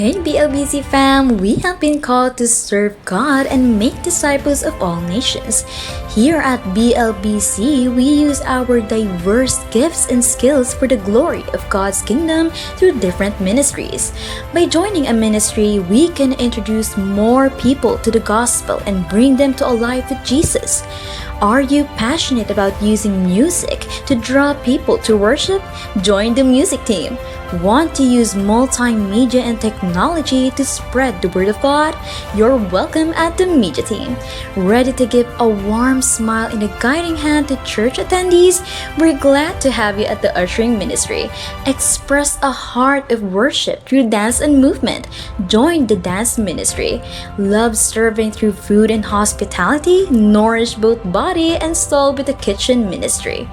Hey BLBC fam, we have been called to serve God and make disciples of all nations. Here at BLBC, we use our diverse gifts and skills for the glory of God's kingdom through different ministries. By joining a ministry, we can introduce more people to the gospel and bring them to a life with Jesus. Are you passionate about using music to draw people to worship? Join the music team. Want to use multimedia and technology to spread the word of God? You're welcome at the media team. Ready to give a warm smile and a guiding hand to church attendees? We're glad to have you at the ushering ministry. Express a heart of worship through dance and movement. Join the dance ministry. Love serving through food and hospitality? Nourish both body and soul with the kitchen ministry.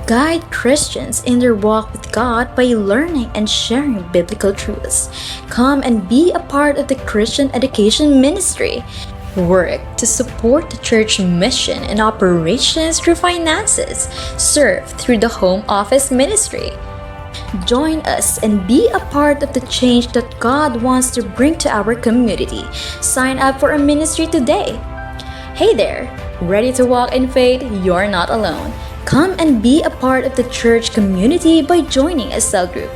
Guide Christians in their walk with God by learning and sharing biblical truths. Come and be a part of the Christian education ministry. Work to support the church mission and operations through finances. Serve through the home office ministry. Join us and be a part of the change that God wants to bring to our community. Sign up for a ministry today. Hey there! Ready to walk in faith? You're not alone. Come and be a part of the church community by joining a cell group.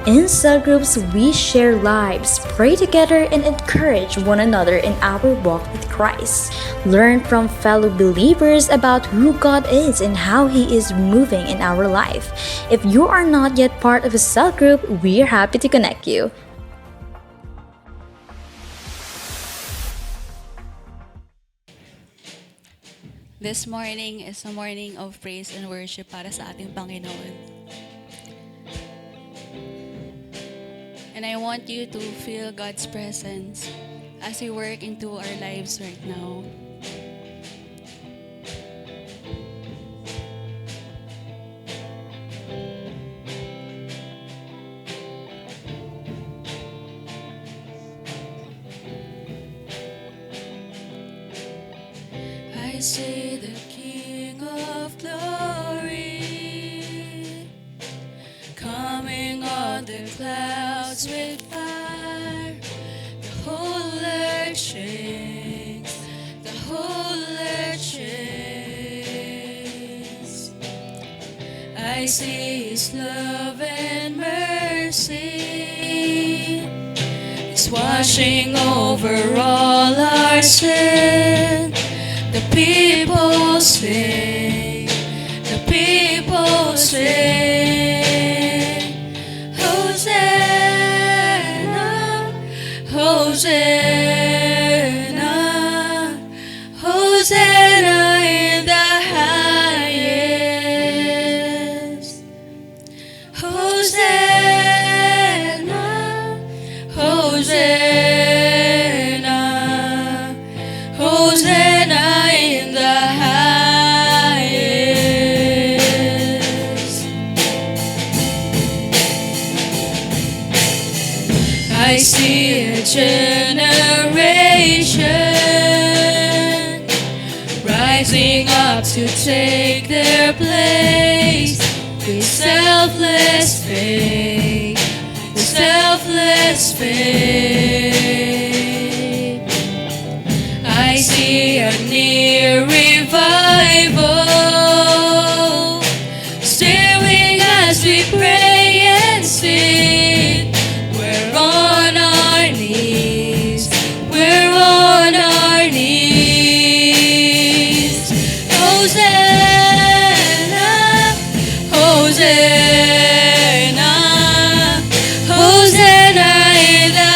In cell groups, we share lives, pray together, and encourage one another in our walk with Christ. Learn from fellow believers about who God is and how He is moving in our life. If you are not yet part of a cell group, we are happy to connect you. This morning is a morning of praise and worship para sa ating Panginoon. And I want you to feel God's presence as He work into our lives right now. I see the King of Glory coming on the clouds with fire. The whole earth shakes, the whole earth shakes. I see His love and mercy. It's washing over all our sin. The people sing, the people sing, Hosanna, Hosanna, Hosanna in the highest. Hosanna, Hosanna, Hosanna in the highest. I see a generation rising up to take their place with selfless faith, with selfless faith. I see a near revival, stirring as we pray and sing. We're on our knees, we're on our knees. Hosanna, Hosanna, Hosanna in the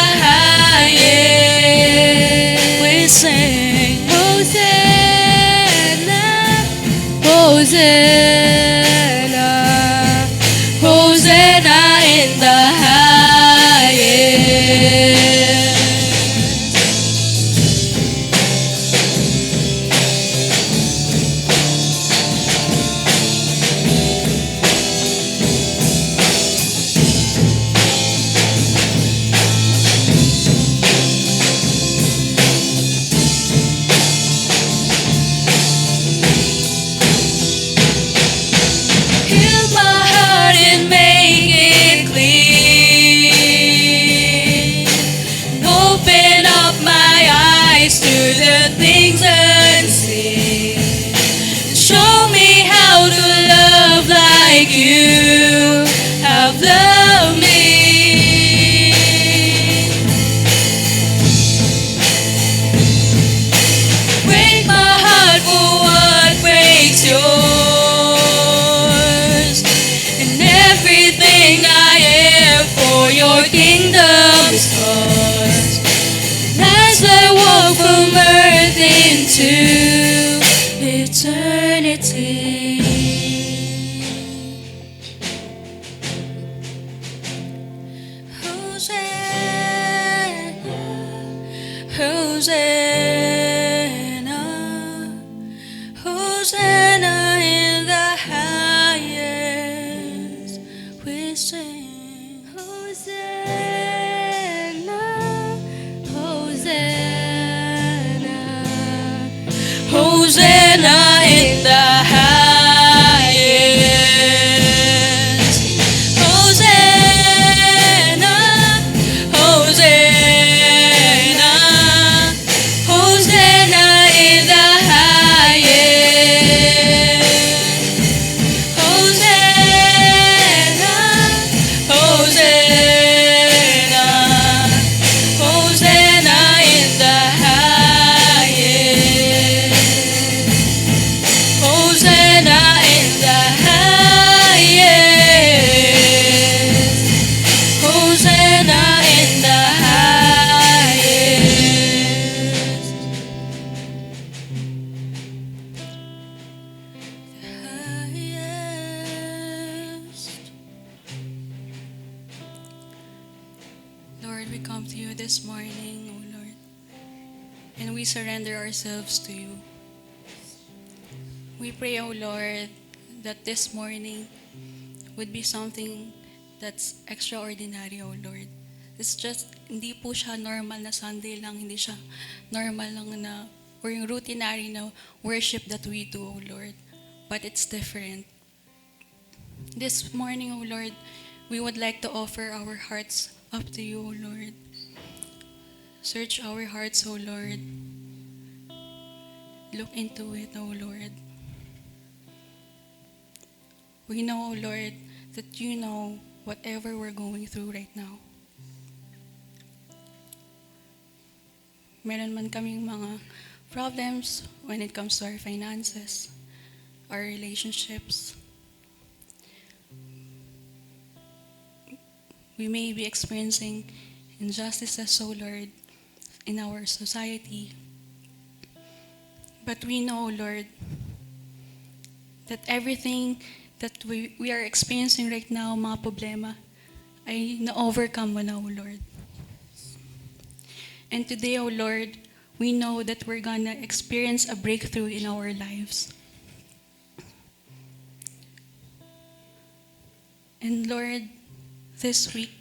your kingdom is ours. As I walk from earth into eternity. Hosanna, Hosanna in the highest. We sing Hosanna, Hosanna, Hosanna in the highest. Hosanna, Hosanna, Hosanna in the highest. Hosanna, Hosanna, Hosanna in the highest. Hosanna in the highest. Hosanna in the highest. Lord, we come to you this morning, O Lord, and we surrender ourselves to you. We pray, O Lord, that this morning would be something that's extraordinary, O Lord. It's just, hindi po siya normal na Sunday lang, hindi siya normal lang na, or yung routinary na worship that we do, O Lord. But it's different. This morning, O Lord, we would like to offer our hearts up to you, O Lord. Search our hearts, O Lord. Look into it, O Lord. We know, O Lord, that you know whatever we're going through right now. Meron man kaming mga problems when it comes to our finances, our relationships. We may be experiencing injustices, O Lord, in our society. But we know, Lord, that everything that we are experiencing right now, mga problema, ay na-overcome mo na, O Lord. And today, O Lord, we know that we're gonna experience a breakthrough in our lives. And Lord, this week,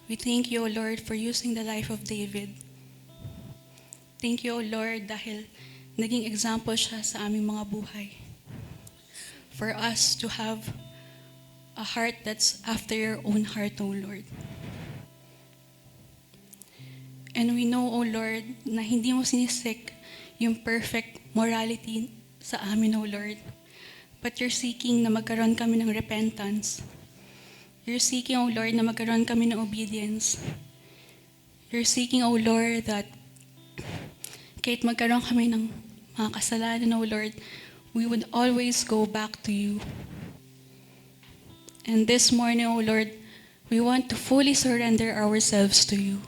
we thank you, O Lord, for using the life of David. Thank you, O Lord, dahil naging example siya sa aming mga buhay. For us to have a heart that's after your own heart, O Lord. And we know, O Lord, na hindi mo sinisik yung perfect morality sa amin, O Lord. But you're seeking na magkaroon kami ng repentance. You're seeking, O Lord, na magkaroon kami ng obedience. You're seeking, O Lord, that kahit magkaroon kami ng mga kasalanan, O Lord, we would always go back to you. And this morning, O Lord, we want to fully surrender ourselves to you.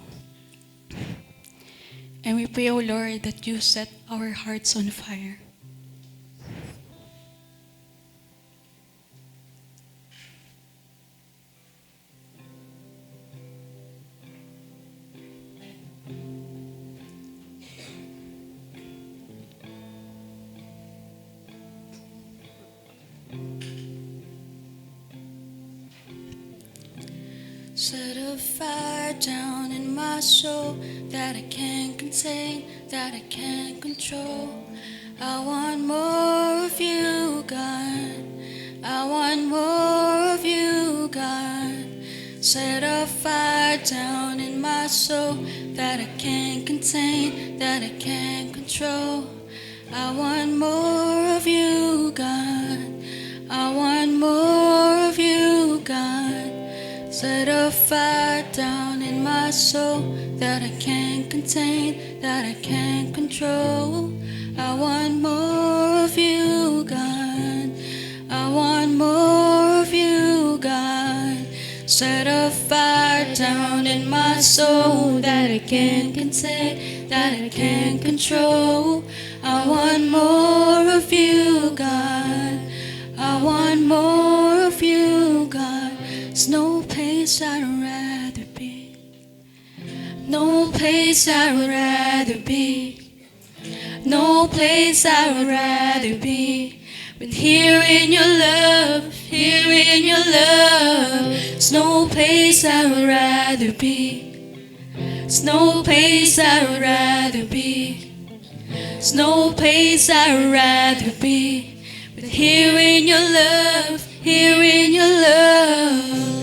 And we pray, O Lord, that you set our hearts on fire. Set a fire down in my soul that I can't contain, that I can't control. I want more of you, God. I want more of you, God. Set a fire down in my soul that I can't contain, that I can't control. I want more of you, God. I want more of you, God. Set a fire down in my soul that I can't contain, that I can't control. I want more of you, God. I want more of you, God. Set a fire down in my soul that I can't contain, that I can't control. I want more of you, God. I want more of you, God. There's no place I'd rather be. No place I'd rather be. No place I'd rather be. But here in your love, here in your love. There's no place I'd rather be. There's no place I'd rather be. There's no place I'd rather be. But here in your love, here in your love.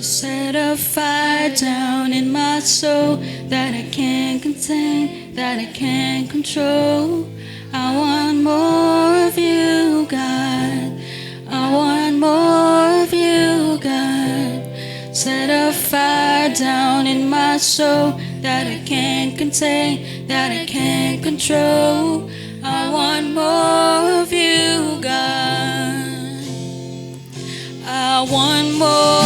Set a fire down in my soul that I can't contain, that I can't control. I want more of you, God. I want more of you, God. Set a fire down in my soul that I can't contain, that I can't control. I want more of you, God. I want more,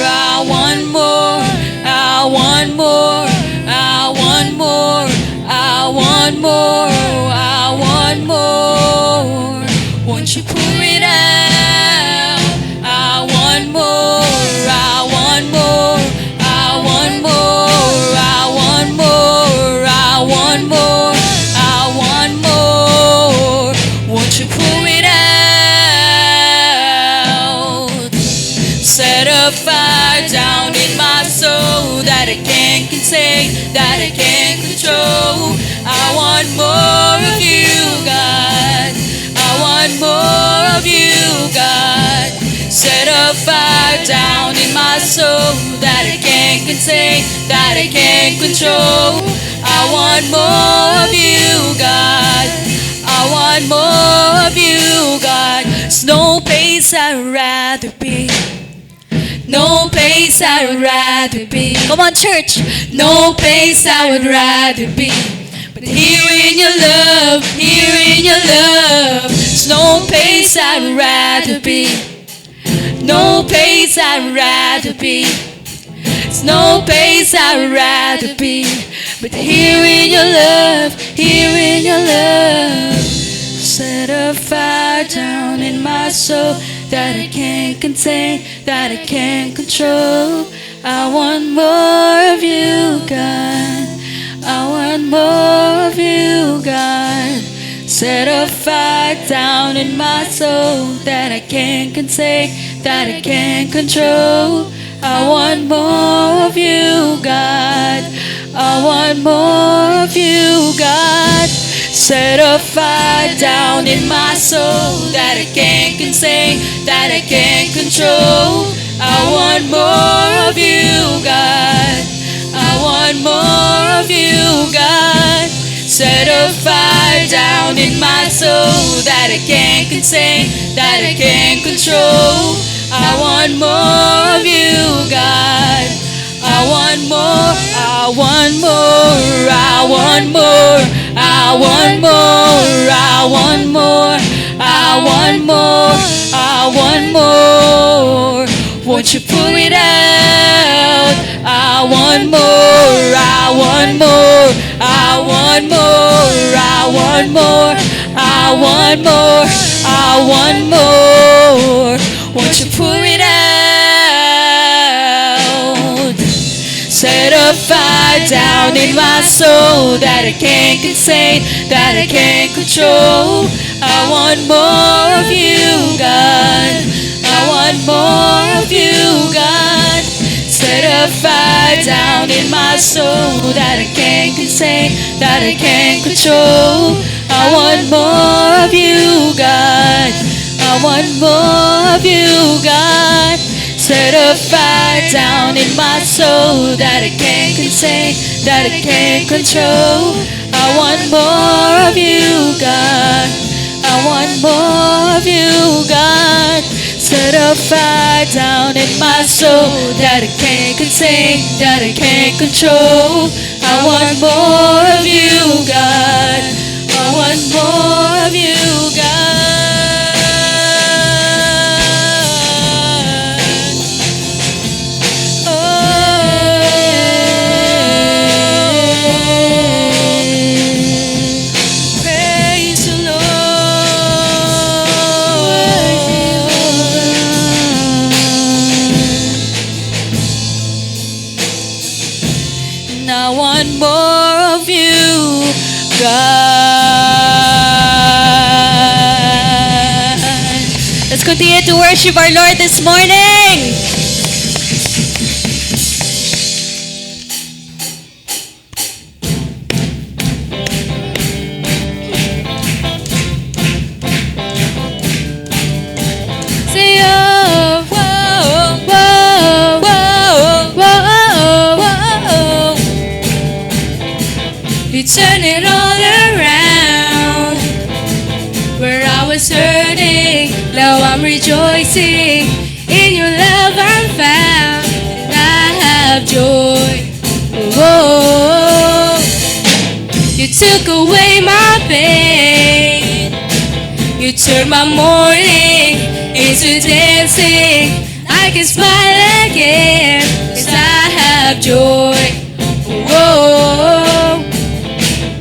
I want more, I want more, I want more, I want more, I want more. Won't you pour it out? I want more, I want more, I want more, I want more, I want more, I want more. Won't you pour it out? Set a fire down in my soul that I can't contain, that I can't control. I want more of you, God. I want more of you, God. Set a fire down in my soul that I can't contain, that I can't control. I want more of you, God. I want more of you, God. There's no place I'd rather be. No place I would rather be. Come on, church. No place I would rather be. But here in your love, here in your love. There's no place I'd rather be. No place I'd rather be. There's no place I'd rather be. But here in your love, here in your love. Set a fire down in my soul that I can't contain, that I can't control. I want more of you, God. I want more of you, God. Set a fire down in my soul that I can't contain, that I can't control. I want more of you, God. I want more of you, God. Set a fire down in my soul that I can't contain, that I can't control. I want more of you, God. I want more of you, God. Set a fire down in my soul that I can't contain, that I can't control. I want more of you, God. I want more, I want more, I want more, I want more, I want more, I want more, I want more. Won't you pull it out? I want more, I want more, I want more, I want more, I want more, I want more. Won't you pour it out? Set a fire down in my soul that I can't contain, that I can't control. I want more of you, God. I want more of you, God. Set a fire down in my soul that I can't contain, that I can't control. I want more of you, God. I want more of you, God. Set a fire down in my soul that I can't contain, that I can't control. I want more of you, God. I want more of you, God. Set a fire down in my soul that I can't contain, that I can't control. I want more of you, God. I want more of you, God. Oh. God. Let's continue to worship our Lord this morning. Say, oh, whoa, whoa, whoa, whoa, whoa. You turn it all around. Where I was hurting, now I'm rejoicing. In your love I'm found, and I have joy. Whoa, you took away my pain. You turned my mourning into dancing. I can smile again, 'cause I have joy. Whoa,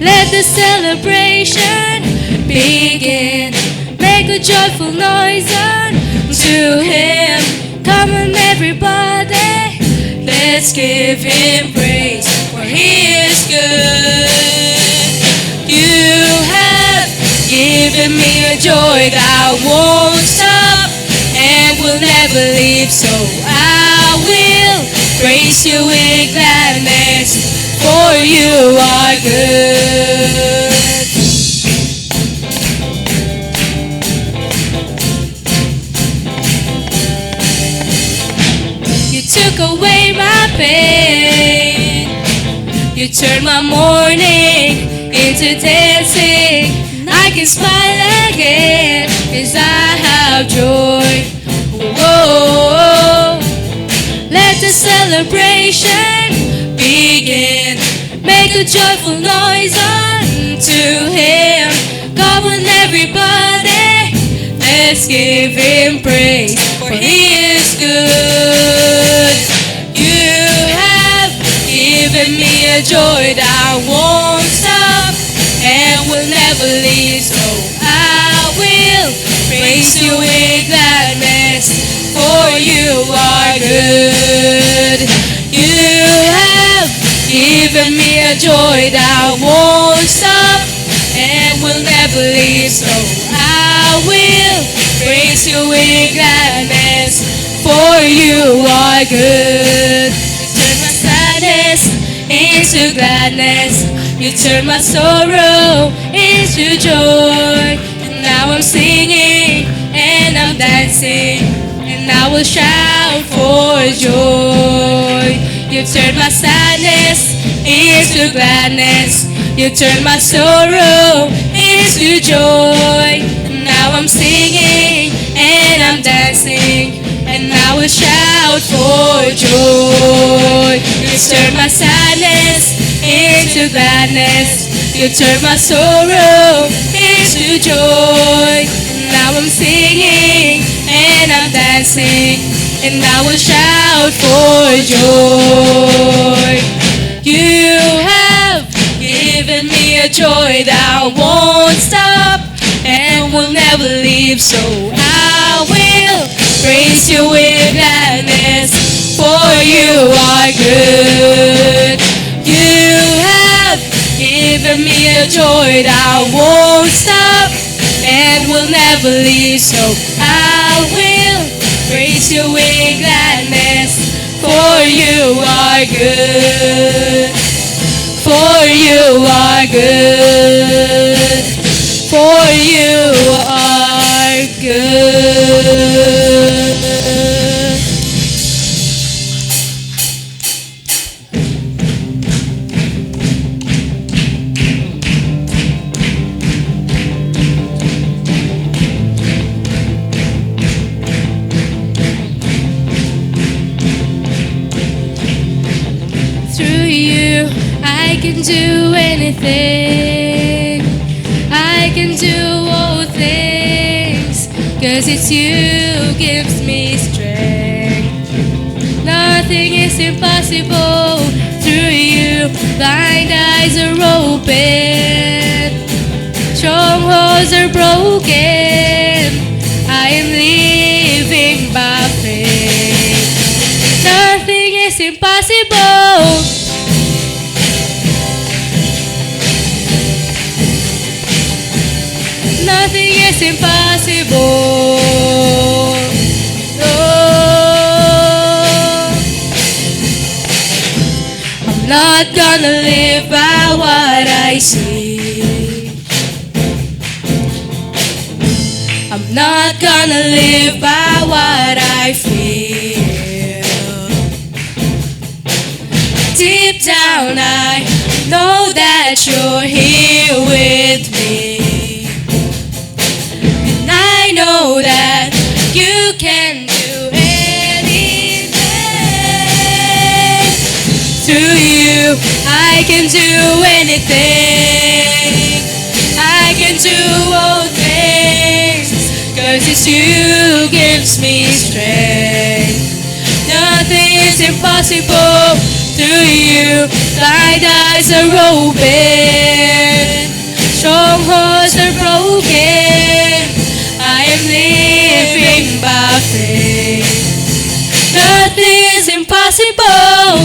let the celebration begin. Make a joyful noise unto Him. Come on everybody, let's give Him praise, for He is good. You have given me a joy that won't stop and will never leave, so I will praise you with gladness, for you are good. You took away my pain. You turned my mourning into dancing. I can smile again, 'cause I have joy. Whoa, let the celebration begin. Make a joyful noise unto Him. Come on everybody, let's give Him praise, for He is good. You have given me a joy that won't stop and will never leave, so I will praise you with gladness, for you are good. You have given me a joy that won't stop and will never leave, so I will praise you with gladness, for you are good. Turn my sadness into gladness. You turn my sorrow into joy. And now I'm singing and I'm dancing, and I will shout for joy. You turn my sadness into gladness. You turn my sorrow into joy. And now I'm singing and I'm dancing, and I will shout for joy. You turn my sadness into gladness. You turn my sorrow into joy. And now I'm singing and I'm dancing, and I will shout for joy. You have given me a joy that won't stop and will never leave, so I will praise you with gladness, for you are good. You have given me a joy that won't stop and will never leave, so I will praise you with gladness, for you are good. For you are good. For you are good. Through you, I can do anything. I can do all things, 'cause it's you who gives me strength. Nothing is impossible. Through you, blind eyes are open. Strongholds are broken. I am living by faith. Nothing is impossible. is impossible. No. I'm not gonna live by what I see. I'm not gonna live by what I feel. Deep down I know that you're here with me. And I know that you can do anything. Through you I can do anything. I can do all things, 'cause it's you gives me strength. Nothing is impossible through you. Blind eyes are open, strongholds are broken. I am living by faith. Nothing is impossible.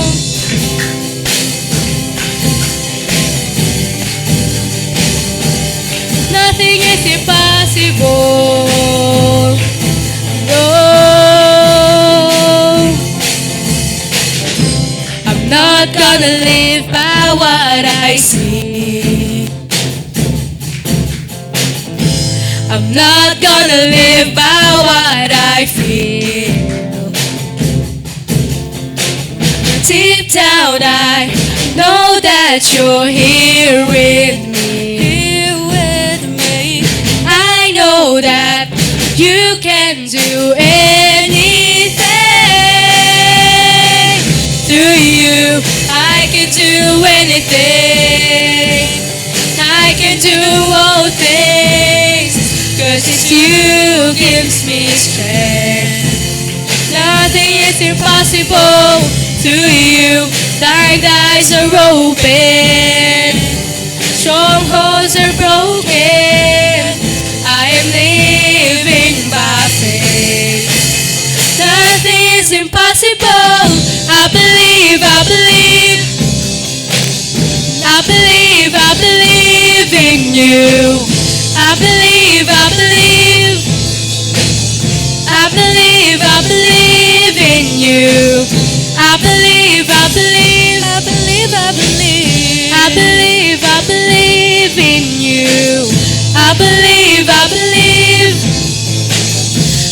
Nothing is impossible. No. I'm not gonna live by what I see. I'm not gonna live by what I feel. Deep down I know that you're here with me. Here with me. I know that you can do anything. Through you I can do anything. I can do all things, 'cause it's you gives me strength. Nothing is impossible through you. Blind eyes are open, strongholds are broken. I am living by faith. Nothing is impossible. I believe, I believe. I believe, I believe in you. I believe, I believe. I believe, I believe in you. I believe, I believe. I believe, I believe. I believe, I believe in you. I believe, I believe.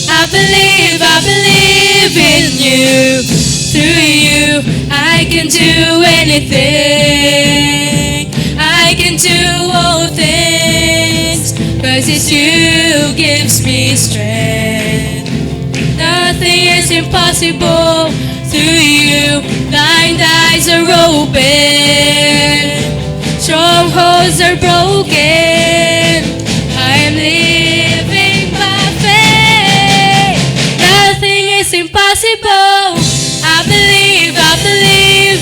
I believe, I believe in you. Through you I can do anything. I can do all things, 'cause it's you gives me strength. Nothing is impossible through you. Blind eyes are open, strongholds are broken. I am living by faith. Nothing is impossible. I believe, I believe.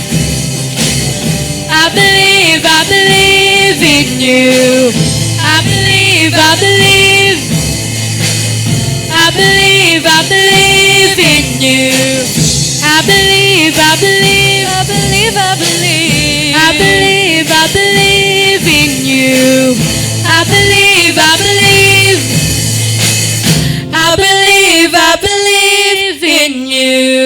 I believe, I believe in you. I believe, I believe. I believe, I believe in you. I believe, I believe. I believe, I believe. I believe, I believe in you. I believe, I believe. I believe, I believe in you.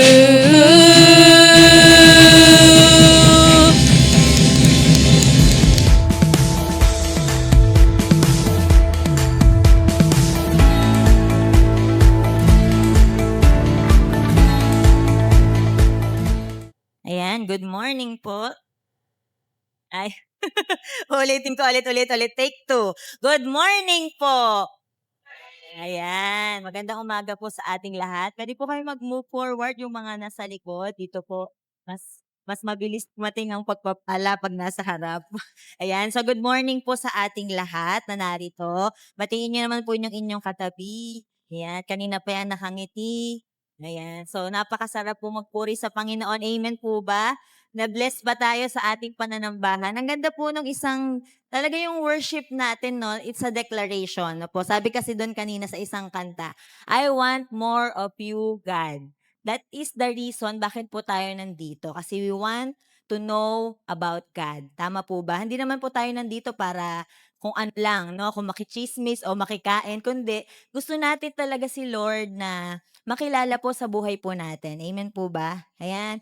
Ayan, good morning po. Ay, ulitin ko ulit. Take two. Good morning po. Ayan, magandang umaga po sa ating lahat. Pwede po kayo mag-move forward yung mga nasa likod. Dito po, mas mabilis dumating ang pagpapala pag nasa harap. Ayan, so good morning po sa ating lahat na narito. Batiin niyo naman po yung inyong katabi. Ayan, kanina pa yan nakangiti. Ayan, so napakasarap po magpuri sa Panginoon. Amen po ba? Na-bless ba tayo sa ating pananambahan? Ang ganda po nung isang talaga yung worship natin, no? It's a declaration. No po? Sabi kasi doon kanina sa isang kanta, I want more of you, God. That is the reason bakit po tayo nandito. Kasi we want to know about God. Tama po ba? Hindi naman po tayo nandito para kung ano lang, no? Kung makichismis o makikain, kundi gusto natin talaga si Lord na makilala po sa buhay po natin. Amen po ba? Ayan.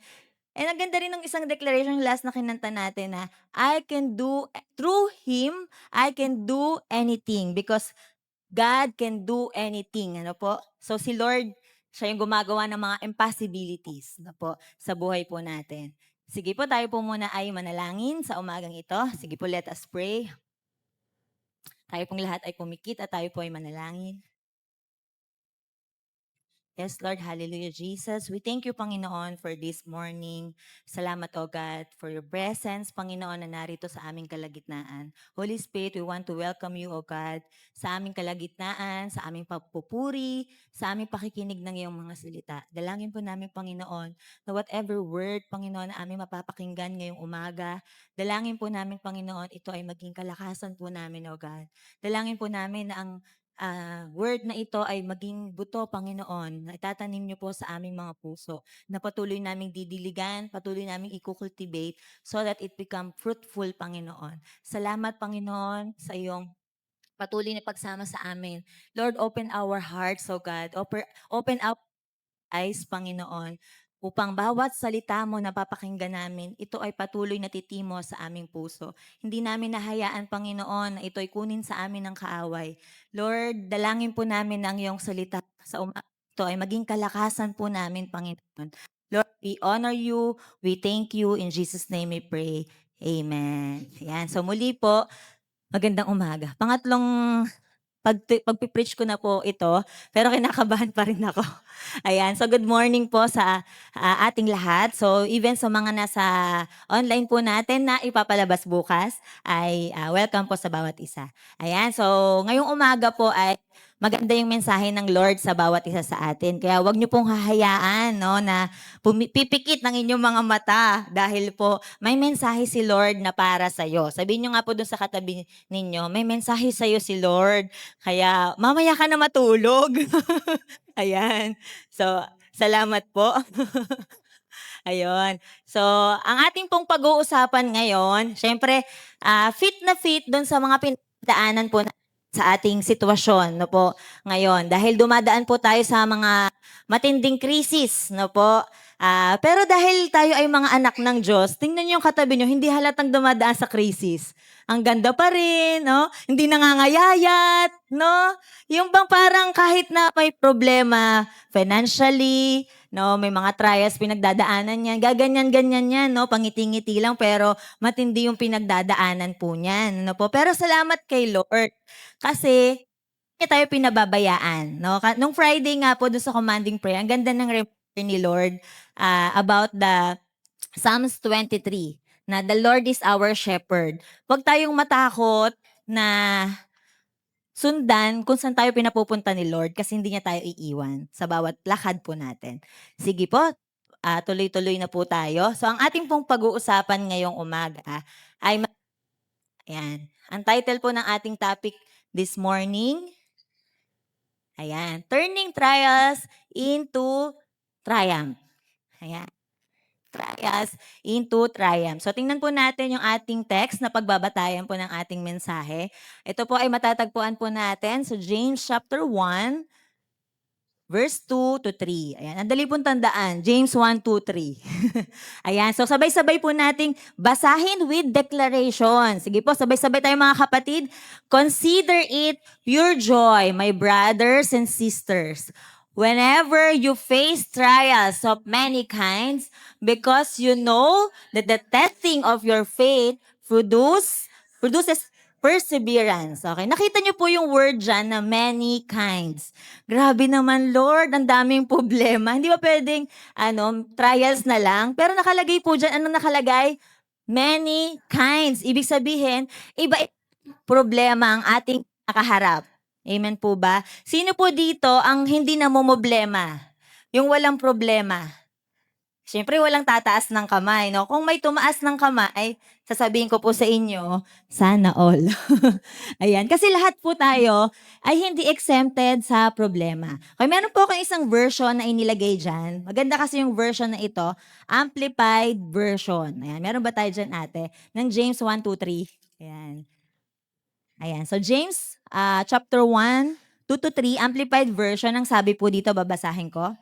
And ang ganda rin ng isang declaration last na kinanta natin na through Him, I can do anything because God can do anything. Ano po? So si Lord, siya yung gumagawa ng mga impossibilities na po sa buhay po natin. Sige po, tayo po muna ay manalangin sa umagang ito. Sige po, let us pray. Tayo pong lahat ay pumikit at tayo po ay manalangin. Yes, Lord. Hallelujah, Jesus. We thank you, Panginoon, for this morning. Salamat, O God, for your presence, Panginoon, na narito sa aming kalagitnaan. Holy Spirit, we want to welcome you, O God, sa aming kalagitnaan, sa aming pagpupuri, sa aming pakikinig ng iyong mga salita. Dalangin po namin, Panginoon, na whatever word, Panginoon, na aming mapapakinggan ngayong umaga, dalangin po namin, Panginoon, ito ay maging kalakasan po namin, O God. Dalangin po namin na ang word na ito ay maging buto, Panginoon, na itatanim niyo po sa aming mga puso, na patuloy naming didiligan, patuloy naming i-cultivate so that it become fruitful, Panginoon. Salamat, Panginoon, sa iyong patuloy na pagsama sa amin. Lord, open our hearts, oh God. Open up eyes, Panginoon, upang bawat salita mo na papakinggan namin, ito ay patuloy na titimo sa aming puso. Hindi namin nahayaan, Panginoon, na ito ay kunin sa amin ng kaaway. Lord, dalangin po namin ang iyong salita ito ay maging kalakasan po namin, Panginoon. Lord, we honor you, we thank you, in Jesus' name we pray. Amen. Yan. So muli po, magandang umaga. Pangatlong pagpi-preach ko na po ito, pero kinakabahan pa rin ako. Ayan, so good morning po sa ating lahat. So even sa mga nasa online po natin na ipapalabas bukas, ay welcome po sa bawat isa. Ayan, so ngayong umaga po ay maganda yung mensahe ng Lord sa bawat isa sa atin. Kaya wag niyo pong hahayaan, no, na pipikit ng inyong mga mata dahil po may mensahe si Lord na para sa iyo. Sabihin niyo nga po dun sa katabi ninyo, may mensahe sa iyo si Lord. Kaya mamaya ka na matulog. Ayan. So, salamat po. Ayun. So, ang ating pong pag-uusapan ngayon, syempre, fit na fit doon sa mga pinagdaanan po sa ating sitwasyon, no po, ngayon. Dahil dumadaan po tayo sa mga matinding krisis, no po. Pero dahil tayo ay mga anak ng Diyos, tingnan niyo yung katabi niyo, hindi halatang dumadaan sa krisis. Ang ganda pa rin, no? Hindi nangangayayat, no? Yung bang parang kahit na may problema financially, no, may mga trials pinagdadaanan niyan, gaganyan-ganyan yan, no? Pangiti-ngiti lang pero matindi yung pinagdadaanan po niyan, no po. Pero salamat kay Lord kasi hindi tayo pinababayaan, no? Nung Friday nga po doon sa commanding prayer, ang ganda ng reminder ni Lord about the Psalms 23 na the Lord is our shepherd. Huwag tayong matakot na sundan kung saan tayo pinapupunta ni Lord kasi hindi niya tayo iiwan sa bawat lakad po natin. Sige po, tuloy-tuloy na po tayo. So ang ating pong pag-uusapan ngayong umaga ay ayan, ang title po ng ating topic this morning, ayan, Turning Trials into Triumph. Ayan. Trials into triumph. So tingnan po natin yung ating text na pagbabatayan po ng ating mensahe. Ito po ay matatagpuan po natin sa James chapter 1, verse 2 to 3. Ayan, ang dali pong tandaan. James 1, 2, 3. Ayan, so sabay-sabay po nating basahin with declaration. Sige po, sabay-sabay tayo mga kapatid. Consider it pure joy, my brothers and sisters, whenever you face trials of many kinds, because you know that the testing of your faith produces perseverance. Okay, nakita niyo po yung word dyan na many kinds. Grabe naman, Lord, ang daming problema. Hindi ba pwedeng trials na lang? Pero nakalagay po dyan, anong nakalagay? Many kinds. Ibig sabihin, iba problema ang ating nakaharap. Amen po ba? Sino po dito ang hindi namomroblema? Yung walang problema. Siyempre, walang tataas ng kamay, no? Kung may tumaas ng kamay, sasabihin ko po sa inyo, sana all. Ayan. Kasi lahat po tayo ay hindi exempted sa problema. Okay, meron po akong isang version na inilagay dyan. Maganda kasi yung version na ito, Amplified Version. Ayan. Meron ba tayo dyan, ate? Ng James 1, 2, 3. Ayan. Ayan. So James chapter 1, 2 to 3, Amplified Version, ang sabi po dito, babasahin ko.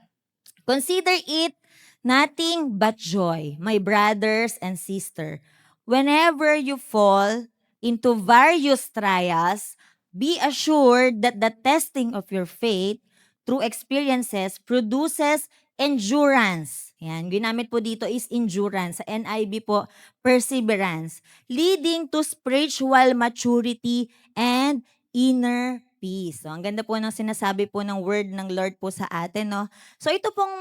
Consider it nothing but joy, my brothers and sister, whenever you fall into various trials, be assured that the testing of your faith through experiences produces endurance. Yan, ginamit po dito is endurance. Sa NIV po, perseverance, leading to spiritual maturity and inner peace. So, ang ganda po ng sinasabi po ng word ng Lord po sa atin, no? So ito pong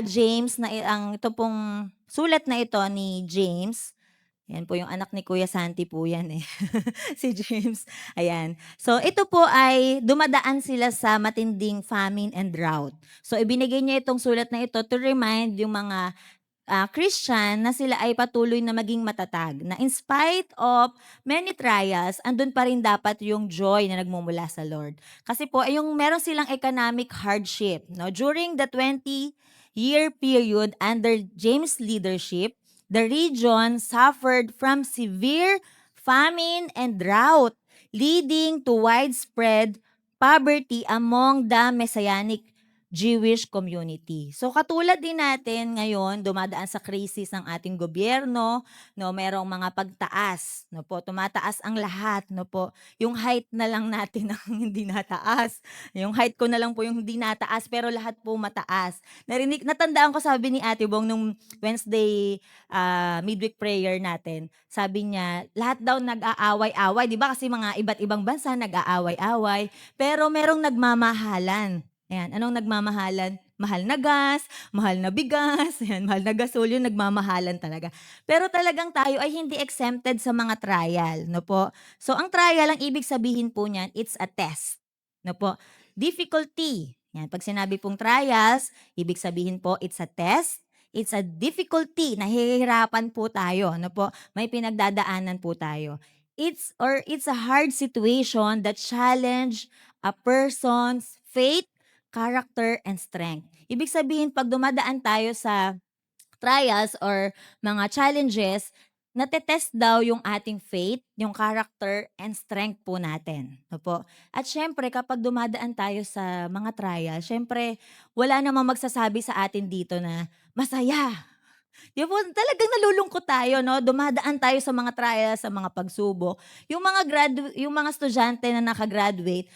James na ito pong sulat na ito ni James. Yan po yung anak ni Kuya Santi po yan eh. Si James. Ayan. So ito po ay dumadaan sila sa matinding famine and drought. So ibinigay niya itong sulat na ito to remind yung mga Christian na sila ay patuloy na maging matatag. Na in spite of many trials, andun pa rin dapat yung joy na nagmumula sa Lord. Kasi po, yung meron silang economic hardship. No? During the 20-year period under James' leadership, the region suffered from severe famine and drought, leading to widespread poverty among the Messianic Jewish community. So katulad din natin ngayon, dumadaan sa krisis ng ating gobyerno, no, merong mga pagtaas, no po, tumataas ang lahat, no po. Yung height na lang natin ang hindi nataas. Yung height ko na lang po yung hindi nataas, pero lahat po mataas. Natandaan ko sabi ni Ate Bong nung Wednesday midweek prayer natin, sabi niya, lahat daw nag-aaway-away, di ba? Kasi mga iba't ibang bansa nag-aaway-away, pero merong nagmamahalan. Ayan, anong nagmamahalan? Mahal na gas, mahal na bigas, ayan, mahal na gasol, yung nagmamahalan talaga. Pero talagang tayo ay hindi exempted sa mga trial, no po? So, ang trial, ang ibig sabihin po niyan, it's a test, no po? Difficulty, yan, pag sinabi pong trials, ibig sabihin po, it's a test, it's a difficulty, nahihirapan po tayo, no po? May pinagdadaanan po tayo. It's a hard situation that challenge a person's faith, character, and strength. Ibig sabihin, pag dumadaan tayo sa trials or mga challenges, natetest daw yung ating faith, yung character, and strength po natin. No po? At syempre, kapag dumadaan tayo sa mga trials, syempre, wala namang magsasabi sa atin dito na masaya. Di ba, talagang nalulungkot tayo, no? Dumadaan tayo sa mga trials, sa mga pagsubok. Yung mga estudyante na nakagraduate,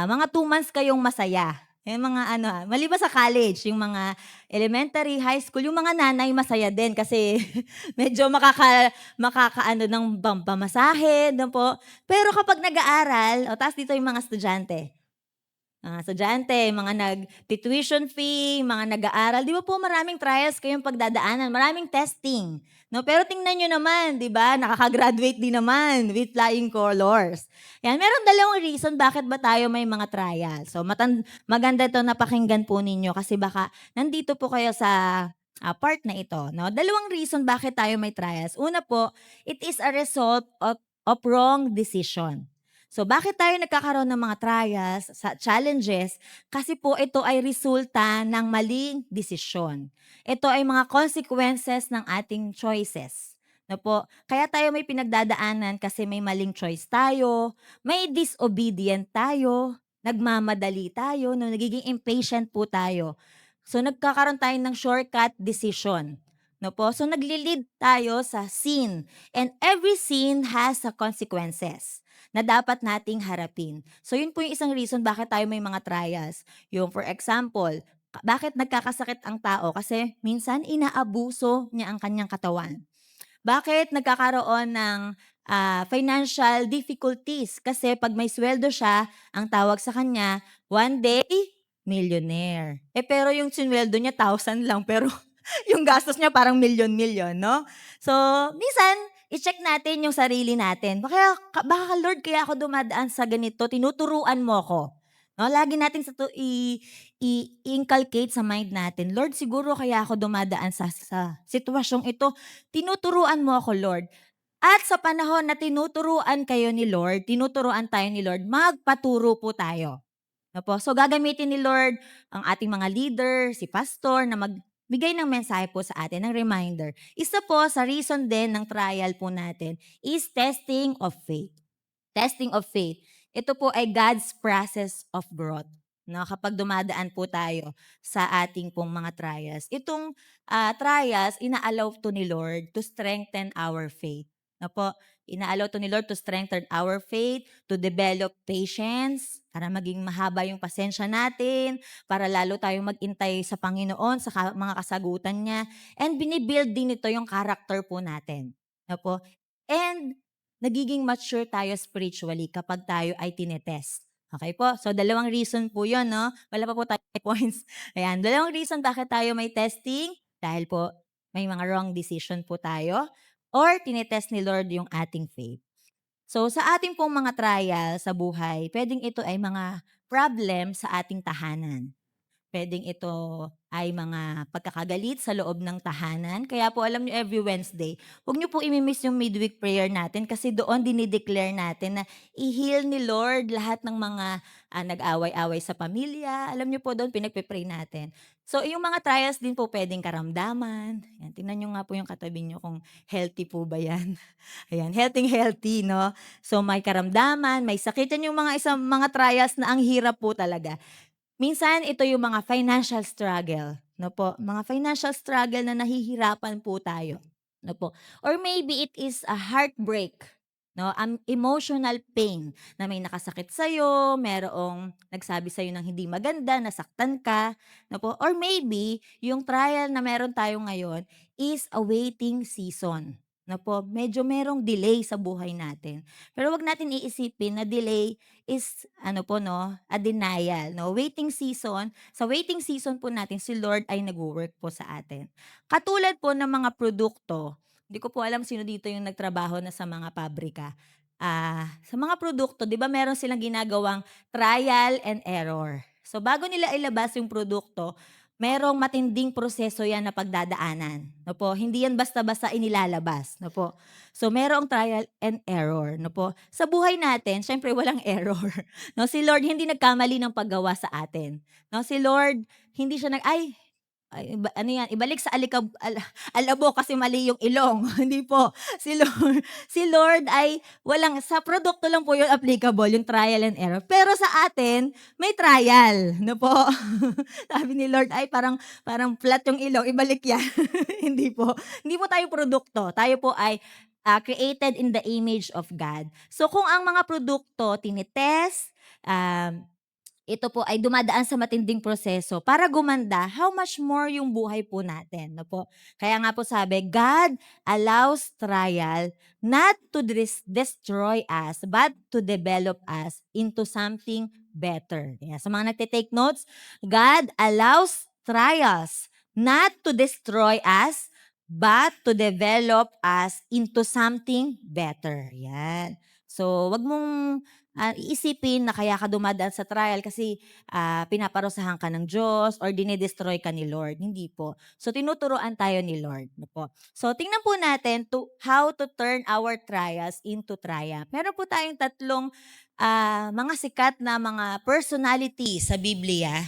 mga 2 months kayong masaya. Yung mga maliban sa college, yung mga elementary, high school, yung mga nanay masaya din kasi medyo makakaano ng pamasahe, no po. Pero kapag nag-aaral, taas dito yung mga estudyante. Mga nag-tuition fee, mga nag-aaral, di ba po maraming trials kayong pagdadaanan, maraming testing. No? Pero tingnan nyo naman, di ba, nakaka-graduate din naman with flying colors. Yan, meron dalawang reason bakit ba tayo may mga trials. So maganda ito napakinggan po ninyo kasi baka nandito po kayo sa part na ito. No? Dalawang reason bakit tayo may trials. Una po, it is a result of wrong decision. So bakit tayo nagkakaroon ng mga trials, challenges? Kasi po ito ay resulta ng maling desisyon. Ito ay mga consequences ng ating choices. No po? Kaya tayo may pinagdadaanan kasi may maling choice tayo, may disobedient tayo, nagmamadali tayo, no, nagiging impatient po tayo. So nagkakaroon tayo ng shortcut decision. No po? So nagli-lead tayo sa sin. And every sin has a consequences na dapat nating harapin. So yun po yung isang reason bakit tayo may mga trials. Yung for example, bakit nagkakasakit ang tao? Kasi minsan inaabuso niya ang kanyang katawan. Bakit nagkakaroon ng financial difficulties? Kasi pag may sweldo siya, ang tawag sa kanya, one day, millionaire. Pero yung sinweldo niya, 1,000 lang. Pero yung gastos niya parang milyon-milyon, no? So, minsan, i-check natin yung sarili natin. Baka Lord, kaya ako dumadaan sa ganito, tinuturuan mo ako. No, lagi natin i-inculcate sa mind natin, Lord, siguro kaya ako dumadaan sa sitwasyong ito, tinuturuan mo ako, Lord. At sa panahon na tinuturuan tayo ni Lord, magpaturo po tayo. No po? So gagamitin ni Lord ang ating mga leader, si pastor, na magbigay ng mensahe po sa atin, ng reminder. Isa po sa reason din ng trial po natin is testing of faith. Testing of faith. Ito po ay God's process of growth. No, kapag dumadaan po tayo sa ating pong mga trials. Itong trials, inaalaw to ni Lord to strengthen our faith. No po, inaalaw to ni Lord to strengthen our faith, to develop patience, para maging mahaba yung pasensya natin, para lalo tayong magintay sa Panginoon, sa mga kasagutan niya. And binibuild din ito yung character po natin. No po? And nagiging mature tayo spiritually kapag tayo ay tinetest. Okay po? So, 2 reason po yun, no? Wala pa po tayo points. Ayan, 2 reason bakit tayo may testing. Dahil po, may mga wrong decision po tayo. Or, tinetest ni Lord yung ating faith. So, sa ating pong mga trial sa buhay, pwedeng ito ay mga problem sa ating tahanan. Pwedeng ito ay mga pagkakagalit sa loob ng tahanan. Kaya po alam niyo every Wednesday, huwag niyo po imimiss yung midweek prayer natin kasi doon dinideclare natin na i-heal ni Lord lahat ng mga nag-away-away sa pamilya. Alam niyo po doon pinagpe-pray natin. So yung mga trials din po pwedeng karamdaman. Yan, tingnan niyo nga po yung katabi niyo kung healthy po ba yan. Ayan, healthy, no? So may karamdaman, may sakit. Yan yung mga trials na ang hirap po talaga. Minsan ito yung mga financial struggle, no po? Mga financial struggle na nahihirapan po tayo, no po? Or maybe it is a heartbreak, no? Emotional pain na may nakasakit sa iyo, merong nagsabi sa iyo ng hindi maganda, nasaktan ka, no po? Or maybe yung trial na meron tayo ngayon is a waiting season. No po, medyo merong delay sa buhay natin. Pero wag natin iisipin na delay is a denial, no? Waiting season, sa waiting season po natin si Lord ay nagwo-work po sa atin. Katulad po ng mga produkto, hindi ko po alam sino dito yung nagtrabaho na sa mga pabrika. Sa mga produkto, 'di ba meron silang ginagawang trial and error. So bago nila ilabas yung produkto, merong matinding proseso yan na pagdadaanan. No po? Hindi yan basta-basta inilalabas. No po? So, merong trial and error. No po? Sa buhay natin, syempre walang error. No? Si Lord hindi nagkamali ng paggawa sa atin. No? Si Lord, hindi siya ibalik sa alabo kasi mali yung ilong. Hindi po. Si Lord ay sa produkto lang po yung applicable, yung trial and error. Pero sa atin, may trial. No po? Sabi ni Lord, ay parang flat yung ilong, ibalik yan. Hindi po. Hindi po tayo produkto. Tayo po ay created in the image of God. So kung ang mga produkto tinitest, ito po ay dumadaan sa matinding proseso para gumanda, how much more yung buhay po natin, no po? Kaya nga po sabi, God allows trial not to destroy us, but to develop us into something better. Kaya sa mga nagte-take notes, God allows trials not to destroy us, but to develop us into something better. Yan. So, wag mong iisipin na kaya ka dumadaan sa trial kasi pinaparusahan ka ng Diyos or dinidestroy ka ni Lord. Hindi po. So, tinuturuan tayo ni Lord. No po? So, tingnan po natin how to turn our trials into triumph. Meron po tayong 3 mga sikat na mga personality sa Biblia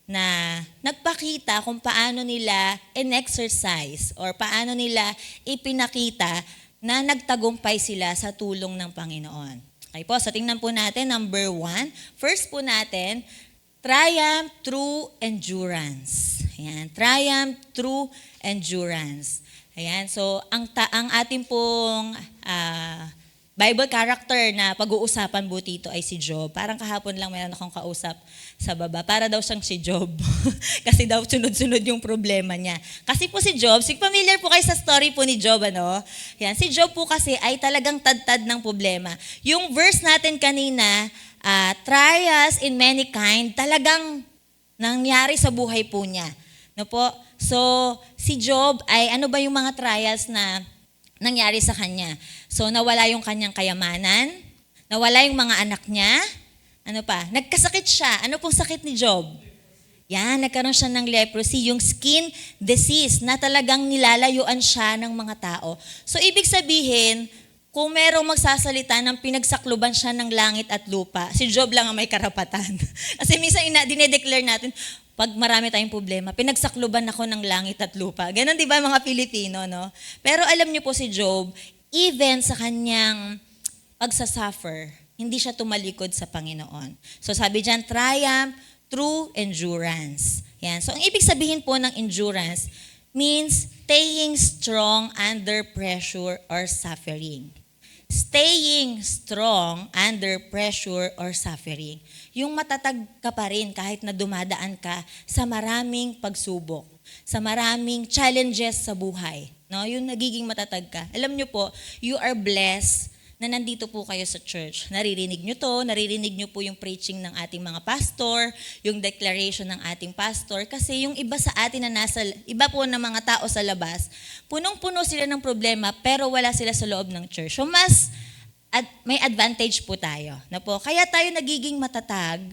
na nagpakita kung paano nila in-exercise or paano nila ipinakita na nagtagumpay sila sa tulong ng Panginoon. Okay po, so tingnan po natin, number 1. First po natin, triumph through endurance. Ayan, triumph through endurance. Ayan, so ang ating pong Bible character na pag-uusapan po dito ay si Job. Parang kahapon lang meron akong kausap sa baba. Para daw siyang si Job. Kasi daw sunod-sunod yung problema niya. Kasi po si Job, familiar po kayo sa story po ni Job, ano? Yan, si Job po kasi ay talagang tad-tad ng problema. Yung verse natin kanina, trials in many kind, talagang nangyari sa buhay po niya. No po? So, si Job ay ano ba yung mga trials na nangyari sa kanya? So, nawala yung kanyang kayamanan, nawala yung mga anak niya, ano pa? Nagkasakit siya. Ano pong sakit ni Job? Yan, nagkaroon siya ng leprosy, yung skin disease na talagang nilalayuan siya ng mga tao. So, ibig sabihin, kung merong magsasalita ng pinagsakluban siya ng langit at lupa, si Job lang ang may karapatan. Kasi minsan dinedeclare natin, pag marami tayong problema, pinagsakluban ako ng langit at lupa. Ganon, di ba, mga Pilipino, no? Pero alam niyo po si Job, even sa kanyang pagsasuffer, hindi siya tumalikod sa Panginoon. So sabi diyan, triumph through endurance. Yan. So ang ibig sabihin po ng endurance means staying strong under pressure or suffering. Staying strong under pressure or suffering. Yung matatag ka pa rin kahit na dumadaan ka sa maraming pagsubok, sa maraming challenges sa buhay. No? Yung nagiging matatag ka. Alam nyo po, you are blessed na nandito po kayo sa church. Naririnig nyo to, naririnig nyo po yung preaching ng ating mga pastor, yung declaration ng ating pastor, kasi yung iba sa atin na iba po ng mga tao sa labas, punong-puno sila ng problema, pero wala sila sa loob ng church. So may advantage po tayo. Na po, kaya tayo nagiging matatag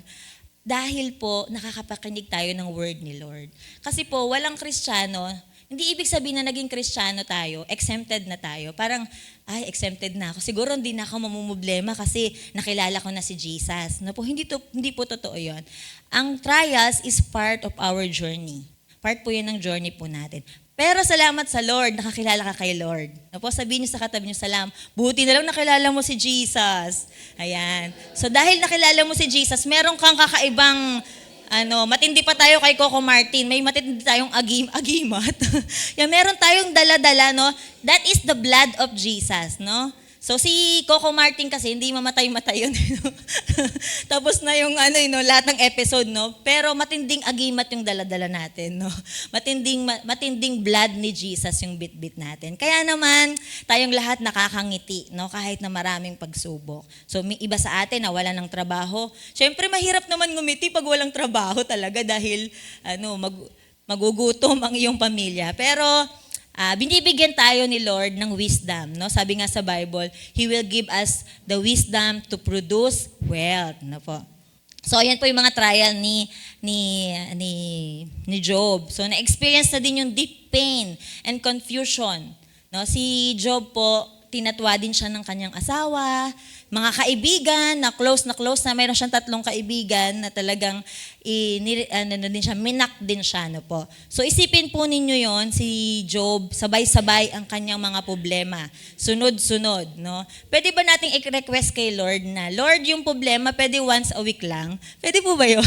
dahil po nakakapakinig tayo ng word ni Lord. Kasi po, walang Kristiyano, hindi ibig sabihin na naging Kristiyano tayo, exempted na tayo. Parang, exempted na ako. Siguro hindi na ako mamumblema kasi nakilala ko na si Jesus. No po, hindi po totoo yun. Ang trials is part of our journey. Part po yun ng journey po natin. Pero salamat sa Lord, nakakilala ka kay Lord. No po, sabihin niyo sa katabi niyo, buti na lang nakilala mo si Jesus. Ayan. So dahil nakilala mo si Jesus, meron kang kakaibang matindi pa tayo kay Coco Martin. May matindi tayong agimat. Yan, meron tayong dala-dala, no? That is the blood of Jesus, no? So si Coco Martin kasi hindi mamatay-matay yun. Tapos na yung lahat ng episode, no? Pero matinding agimat yung dala-dala natin, no? Matinding blood ni Jesus yung bit-bit natin. Kaya naman tayong lahat nakakangiti, no? Kahit na maraming pagsubok. So may iba sa atin na wala ng trabaho. Syempre mahirap naman ngumiti pag walang trabaho talaga dahil magugutom ang iyong pamilya. Pero binibigyan tayo ni Lord ng wisdom, no? Sabi nga sa Bible, He will give us the wisdom to produce wealth, no po. So ayan po yung mga trial ni Job. So na-experience na din yung deep pain and confusion, no? Si Job po, tinatwa din siya ng kanyang asawa, mga kaibigan na close, mayroon siyang 3 kaibigan na talagang minak din siya, no po. So isipin po ninyo yon, si Job, sabay-sabay ang kanyang mga problema, sunod-sunod, no. Pwede ba nating i-request kay Lord na, Lord, yung problema pwede once a week lang? Pwede po ba yun?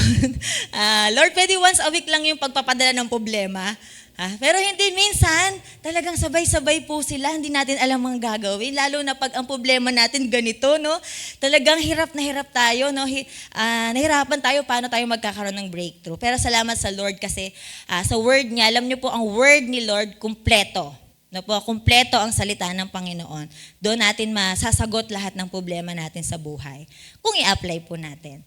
Lord, pwede once a week lang yung pagpapadala ng problema? Pero hindi, minsan, talagang sabay-sabay po sila, hindi natin alam ang gagawin, lalo na pag ang problema natin ganito, no? Talagang hirap na hirap tayo, no? Nahirapan tayo paano tayo magkakaroon ng breakthrough. Pero salamat sa Lord kasi sa word niya, alam niyo po, ang word ni Lord, kumpleto. No po, kumpleto ang salita ng Panginoon. Doon natin masasagot lahat ng problema natin sa buhay. Kung i-apply po natin.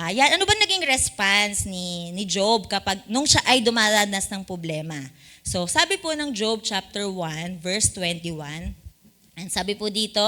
Ano ba naging response ni Job nung siya ay dumaranas ng problema? So, sabi po ng Job chapter 1, verse 21, and sabi po dito,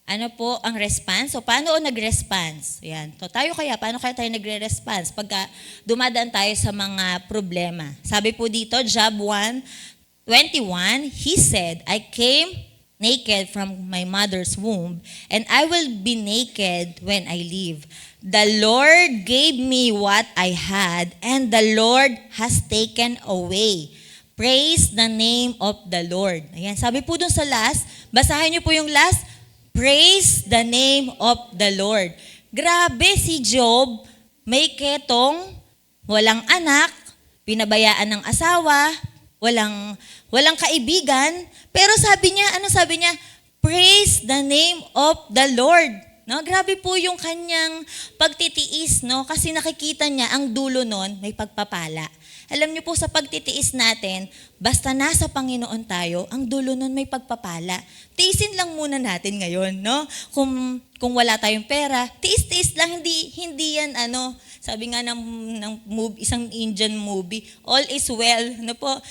ano po ang response? So, paano nag-response? Yan. So, paano kaya tayo nagre-response pagka dumadaan tayo sa mga problema? Sabi po dito, Job 1:21, he said, I came naked from my mother's womb, and I will be naked when I leave. The Lord gave me what I had, and the Lord has taken away. Praise the name of the Lord. Ayan, sabi po dun sa last, basahin niyo po yung last, praise the name of the Lord. Grabe si Job, may ketong, walang anak, pinabayaan ng asawa, walang kaibigan, pero sabi niya, praise the name of the Lord. No, grabe po yung kanyang pagtitiis, no? Kasi nakikita niya ang dulo nun, may pagpapala. Alam niyo po sa pagtitiis natin, basta nasa Panginoon tayo, ang dulo nun may pagpapala. Tiisin lang muna natin ngayon, no? Kung wala tayong pera, tiis-tiis lang, hindi yan sabi nga ng isang Indian movie, all is well, no po?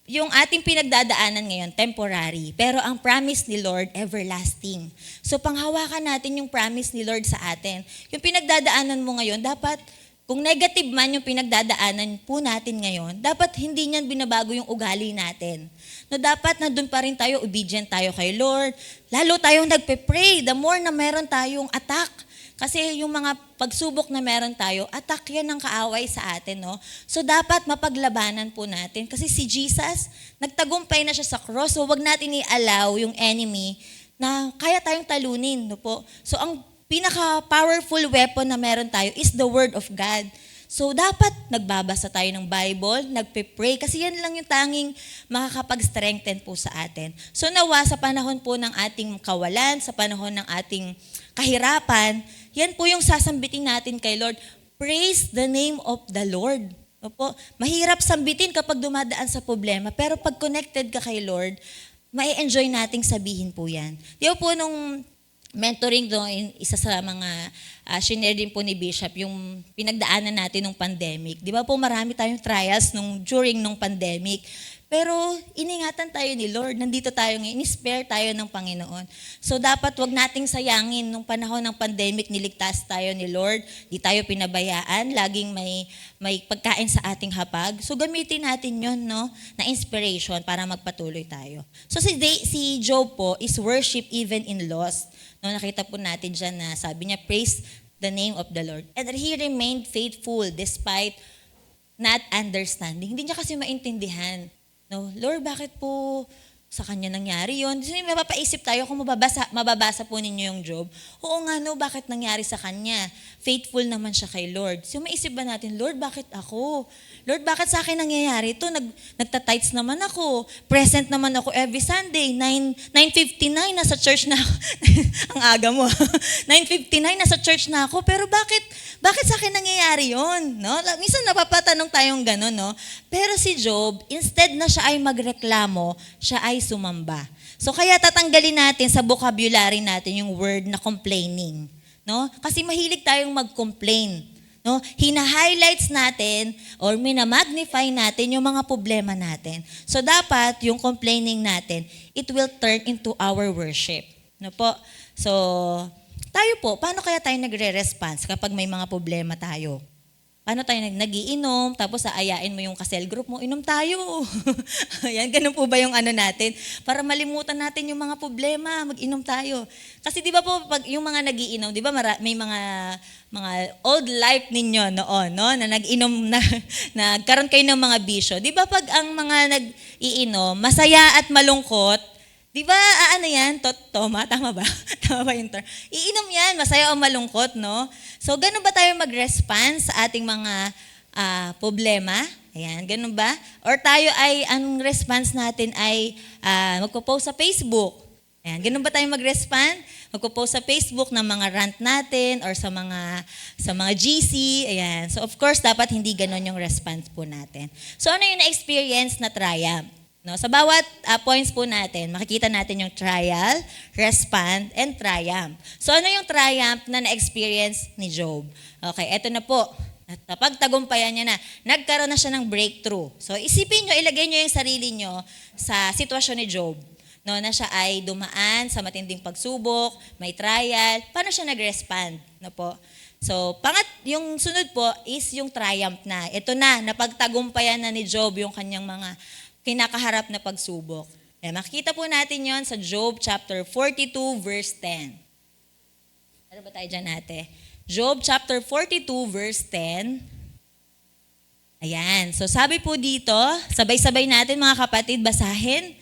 Yung ating pinagdadaanan ngayon, temporary. Pero ang promise ni Lord, everlasting. So panghawakan natin yung promise ni Lord sa atin. Yung pinagdadaanan mo ngayon, dapat, kung negative man yung pinagdadaanan po natin ngayon, dapat hindi niyan binabago yung ugali natin. No, dapat nandun pa rin tayo, obedient tayo kay Lord. Lalo tayong nagpe-pray, the more na meron tayong attack. Kasi yung mga pagsubok na meron tayo, attack yan ng kaaway sa atin, no? So dapat mapaglabanan po natin. Kasi si Jesus, nagtagumpay na siya sa cross. So wag natin i-allow yung enemy na kaya tayong talunin, no po? So ang pinaka-powerful weapon na meron tayo is the Word of God. So dapat nagbabasa tayo ng Bible, nagpe-pray, kasi yan lang yung tanging makakapag-strengthen po sa atin. So nawa sa panahon po ng ating kawalan, sa panahon ng ating kahirapan, yan po yung sasambitin natin kay Lord. Praise the name of the Lord. Opo, mahirap sambitin kapag dumadaan sa problema, pero pag connected ka kay Lord, mai-enjoy nating sabihin po yan. Di ba po nung mentoring doon, isa sa mga shinare din po ni Bishop, yung pinagdaanan natin nung pandemic. Di ba po marami tayong trials during nung pandemic. Pero iningatan tayo ni Lord. Nandito tayo ngayon. In-spare tayo ng Panginoon. So dapat wag nating sayangin nung panahon ng pandemic, niligtas tayo ni Lord. Di tayo pinabayaan. Laging may pagkain sa ating hapag. So gamitin natin yon, no, na inspiration para magpatuloy tayo. So si Job po is worship even in loss. No, nakita po natin dyan na sabi niya, praise the name of the Lord. And he remained faithful despite not understanding. Hindi niya kasi maintindihan. No, Lord, bakit po sa kanya nangyari yun? So, mapapaisip tayo kung mababasa po ninyo yung Job. Oo nga, no, bakit nangyari sa kanya? Faithful naman siya kay Lord. So maisip ba natin, Lord, bakit ako? Lord, bakit sa akin nangyayari ito? Nagtatights naman ako. Present naman ako every Sunday. 9:59, nasa church na ako. Ang aga mo. 9:59, nasa church na ako. Pero bakit sa akin nangyayari yon? No? Minsan napapatanong tayong gano'n, no? Pero si Job, instead na siya ay magreklamo, siya ay sumamba. So kaya tatanggalin natin sa vocabulary natin yung word na complaining. No? Kasi mahilig tayong mag-complain. No? Hina-highlights natin or minamagnify natin yung mga problema natin. So dapat yung complaining natin, it will turn into our worship. No po? So tayo po, paano kaya tayo nagre-response kapag may mga problema tayo? Paano tayo nagiinom, tapos aayain mo yung kasel group mo, inom tayo. Ayan, ganun po ba yung ano natin? Para malimutan natin yung mga problema, mag-inom tayo. Kasi di ba po, pag yung mga nagiinom, di ba may mga old life ninyo noon, no? Na nag-inom, nagkaroon kayo ng mga bisyo. Di ba pag ang mga nag-iinom, masaya at malungkot, di ba, ano yan? Tama ba? Tama ba yung term? Iinom yan, masaya o malungkot, no? So, ganun ba tayo mag-respond sa ating mga problema? Ayan, ganun ba? Or tayo ay, ang response natin ay magpo-post sa Facebook. Ayan, ganun ba tayo mag-respond? Magpo-post sa Facebook ng mga rant natin or sa mga GC. Ayan. So, of course, dapat hindi ganun yung response po natin. So, ano yung na-experience na triumph? No, sa bawat points po natin, makikita natin yung trial, respond, and triumph. So ano yung triumph na na-experience ni Job? Okay, eto na po. Napagtagumpayan niya na. Nagkaroon na siya ng breakthrough. So isipin nyo, ilagay nyo yung sarili nyo sa sitwasyon ni Job. No, na siya ay dumaan sa matinding pagsubok, may trial. Paano siya nag-respond? No po? So, yung sunod po is yung triumph na. Ito na, napagtagumpayan na ni Job yung kanyang mga kinakaharap na pagsubok. Makikita po natin yon sa Job chapter 42 verse 10. Ano ba tayo dyan ate? Job chapter 42 verse 10. Ayan. So sabi po dito, sabay-sabay natin mga kapatid, basahin.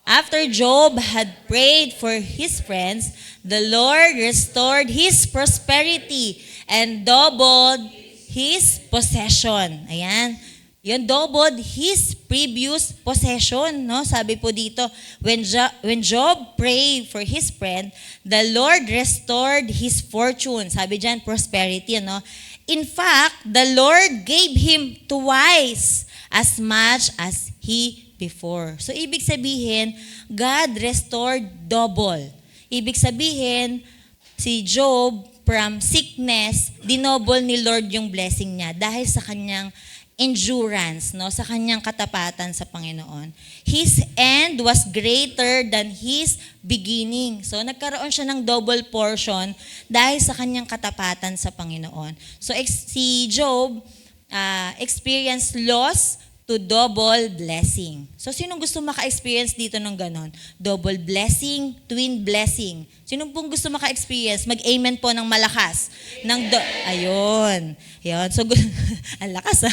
After Job had prayed for his friends, the Lord restored his prosperity and doubled his possession. Ayan. Yun, doubled his previous possession, no? Sabi po dito, when Job prayed for his friend, the Lord restored his fortune. Sabi diyan, prosperity, no? In fact, the Lord gave him twice as much as he before. So, ibig sabihin, God restored double. Ibig sabihin, si Job, from sickness, dinouble ni Lord yung blessing niya dahil sa kanyang endurance, no, sa kanyang katapatan sa Panginoon. His end was greater than his beginning. So nagkaroon siya ng double portion dahil sa kanyang katapatan sa Panginoon. So si Job experienced loss to double blessing. So sinong gusto maka-experience dito ng ganon? Double blessing, twin blessing. Sinong pong gusto maka-experience? Mag-amen po ng malakas. Ayun. Ayun. So, ang lakas.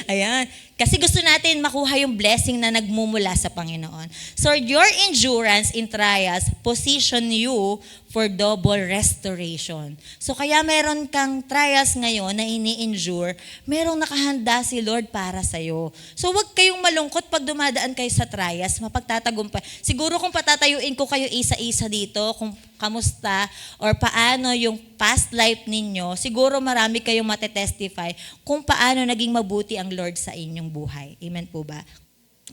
Ayan. Kasi gusto natin makuha yung blessing na nagmumula sa Panginoon. So your endurance in trials position you for double restoration. So kaya meron kang trials ngayon na ini-endure, merong nakahanda si Lord para sa'yo. So wag kayong malungkot pag dumadaan kayo sa trials, mapagtatagumpay. Siguro kung patatayuin ko kayo isa-isa dito, kung kamusta or paano yung past life ninyo, siguro marami kayong matetestify kung paano naging mabuti ang Lord sa inyong buhay. Amen po ba?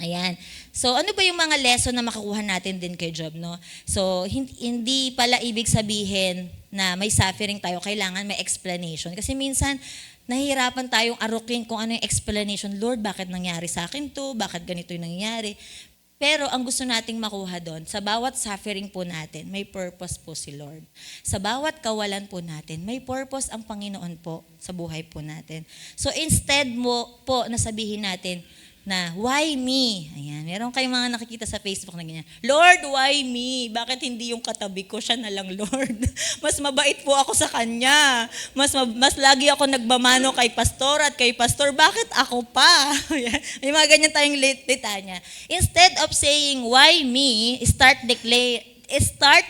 Ayan. So, ano ba yung mga lesson na makukuha natin din kay Job, no? So, hindi pala ibig sabihin na may suffering tayo, kailangan may explanation. Kasi minsan, nahihirapan tayong arukin kung ano yung explanation. Lord, bakit nangyari sa akin to? Bakit ganito yung nangyari? Pero ang gusto nating makuha doon, sa bawat suffering po natin, may purpose po si Lord. Sa bawat kawalan po natin, may purpose ang Panginoon po sa buhay po natin. So instead mo po na sabihin natin na, why me? Ayan, meron kayong mga nakikita sa Facebook na ganyan. Lord, why me? Bakit hindi yung katabi ko? Siya na lang, Lord. Mas mabait po ako sa Kanya. Mas lagi ako nagmamano kay pastor at kay pastor. Bakit ako pa? Ayan. May mga ganyan tayong litanya. Instead of saying, why me? Start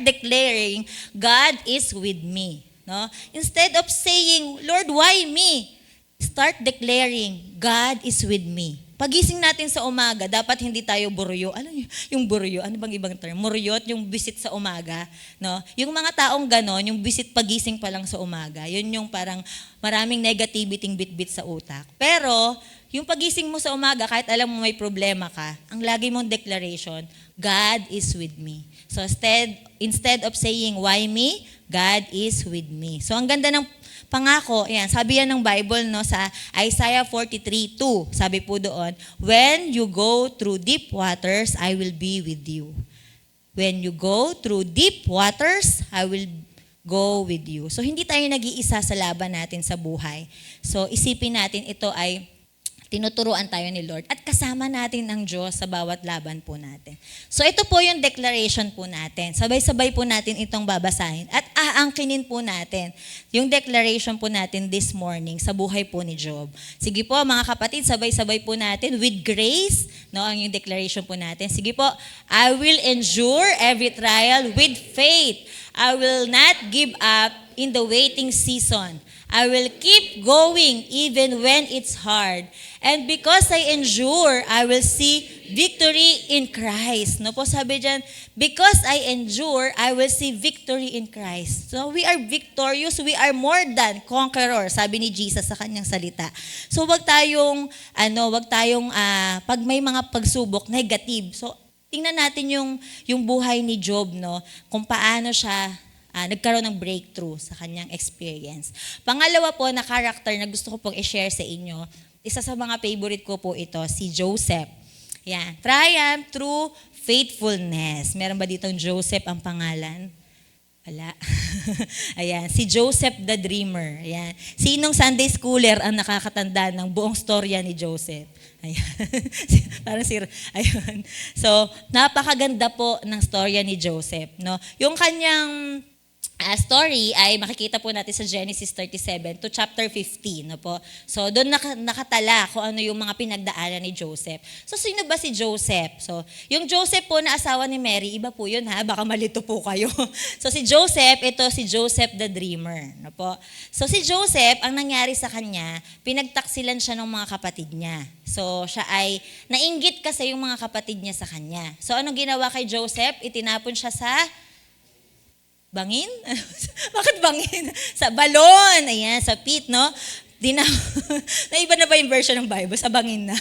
declaring, God is with me. No? Instead of saying, Lord, why me? Start declaring, God is with me. Pagising natin sa umaga, dapat hindi tayo buryo. Ano yung buryo? Ano bang ibang term? Muryot, yung visit sa umaga. No? Yung mga taong ganon, yung visit pagising pa lang sa umaga, yun yung parang maraming negativity bit-bit sa utak. Pero, yung pagising mo sa umaga, kahit alam mo may problema ka, ang lagi mong declaration, God is with me. So instead of saying, why me? God is with me. So ang ganda ng pangako, ayan, sabi yan ng Bible, no, sa Isaiah 43:2. Sabi po doon, when you go through deep waters, I will be with you. When you go through deep waters, I will go with you. So hindi tayo nag-iisa sa laban natin sa buhay. So isipin natin ito ay tinuturuan tayo ni Lord at kasama natin ang Diyos sa bawat laban po natin. So ito po yung declaration po natin. Sabay-sabay po natin itong babasahin at aangkinin po natin yung declaration po natin this morning sa buhay po ni Job. Sige po mga kapatid, sabay-sabay po natin with grace, no, ang yung declaration po natin. Sige po, I will endure every trial with faith. I will not give up in the waiting season. I will keep going even when it's hard. And because I endure, I will see victory in Christ. No po sabi dyan, because I endure, I will see victory in Christ. So we are victorious, we are more than conquerors, sabi ni Jesus sa kanyang salita. So wag tayong pag may mga pagsubok negative. So tingnan natin yung buhay ni Job, no, kung paano siya nagkaroon ng breakthrough sa kanyang experience. Pangalawa po na character na gusto ko pong i-share sa inyo, isa sa mga favorite ko po ito, si Joseph. Yan. Triumph through faithfulness. Meron ba ditong Joseph ang pangalan? Wala. Ayan. Si Joseph the Dreamer. Ayan. Sinong Sunday schooler ang nakakatanda ng buong storya ni Joseph? Ayan. Parang ayun. So, napakaganda po ng storya ni Joseph. No? Yung kanyang story ay makikita po natin sa Genesis 37 to chapter 15. No po? So, doon nakatala kung ano yung mga pinagdaanan ni Joseph. So, sino ba si Joseph? So, yung Joseph po na asawa ni Mary, iba po yun ha, baka malito po kayo. So, si Joseph, ito si Joseph the Dreamer. No po? So, si Joseph, ang nangyari sa kanya, pinagtaksilan siya ng mga kapatid niya. So, siya ay nainggit kasi yung mga kapatid niya sa kanya. So, anong ginawa kay Joseph? Itinapon siya sa bangin? Bakit bangin? Sa balon. Ayan, sa pit, no? Naiba na ba yung version ng Bible? Sa bangin na.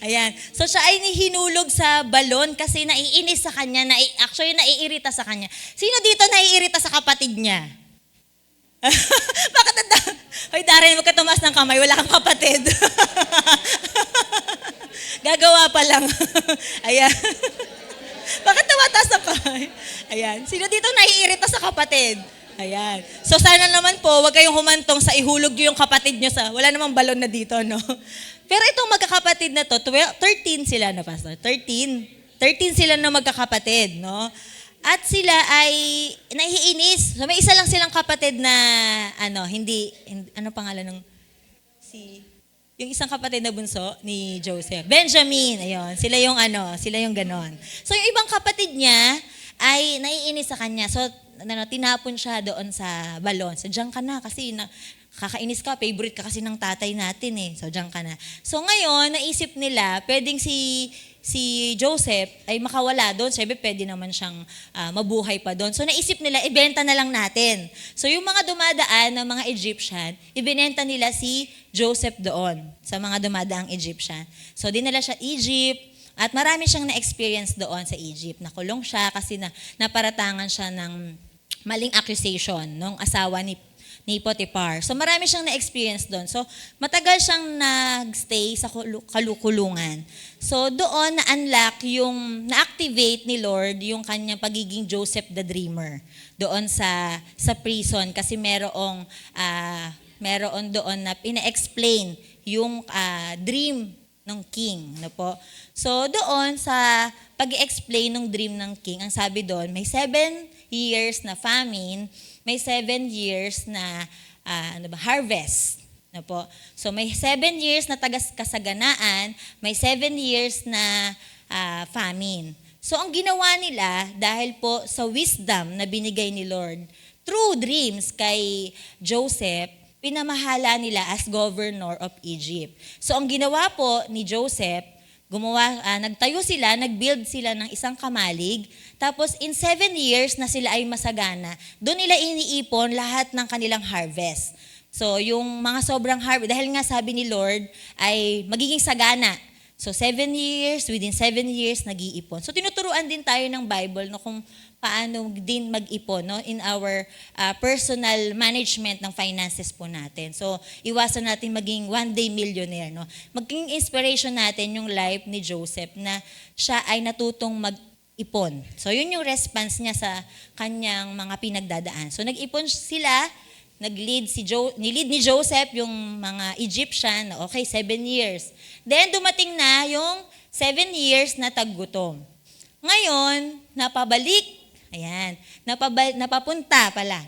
Ayan. So, siya ay hinulog sa balon kasi naiinis sa kanya, actually, naiirita sa kanya. Sino dito naiirita sa kapatid niya? Bakit Hoy, Darren, huwag ka tumaas ng kamay. Wala kang kapatid. Gagawa pa lang. Ayan. Bakit tumataas ang kamay? Ayan. Sino dito naiirita sa kapatid? Ayan. So sana naman po, wag kayong humantong sa ihulog yung kapatid nyo sa, wala namang balon na dito, no? Pero itong magkakapatid na to, 13 sila na, Pastor. 13 sila na magkakapatid, no? At sila ay naiinis. So may isa lang silang kapatid na, ano pangalan ng, Yung isang kapatid na bunso ni Joseph. Benjamin, ayun. Sila yung ganon. So yung ibang kapatid niya ay naiinis sa kanya. So tinapon siya doon sa balon. So diyan ka na kasi kakainis ka, favorite ka kasi ng tatay natin eh. So diyan ka na. So ngayon, naisip nila, pwedeng si Joseph ay makawala doon. Siyempre, pwede naman siyang mabuhay pa doon. So, naisip nila, ibenta na lang natin. So, yung mga dumadaan ng mga Egyptian, ibinenta nila si Joseph doon sa mga dumadaang Egyptian. So, dinala siya Egypt at marami siyang na-experience doon sa Egypt. Nakulong siya kasi naparatangan siya ng maling accusation ng asawa ni Potiphar. So marami siyang na-experience doon. So matagal siyang nag-stay sa kalukulungan. So doon na-unlock na-activate ni Lord yung kanyang pagiging Joseph the Dreamer doon sa prison kasi meron doon na ina-explain yung dream ng king. No po? So doon sa pag-explain ng dream ng king, ang sabi doon, may 7 years na famine, may 7 years na harvest. No po? So may 7 years na kasaganaan, may 7 years na famine. So ang ginawa nila, dahil po sa wisdom na binigay ni Lord, through dreams kay Joseph, pinamahala nila as governor of Egypt. So ang ginawa po ni Joseph, nagtayo sila, nag-build sila ng isang kamalig, tapos in 7 years na sila ay masagana, doon nila iniipon lahat ng kanilang harvest. So yung mga sobrang harvest, dahil nga sabi ni Lord ay magiging sagana. So 7 years, within 7 years, nag-iipon. So tinuturuan din tayo ng Bible no, kung paano din mag-ipon no, in our personal management ng finances po natin. So iwasan natin maging one-day millionaire. No? Maging inspiration natin yung life ni Joseph na siya ay natutong mag-ipon. So yun yung response niya sa kanyang mga pinagdadaan. So nag-ipon sila, nilid ni Joseph yung mga Egyptian, okay, 7 years. Then dumating na yung 7 years na taggutom. Ngayon,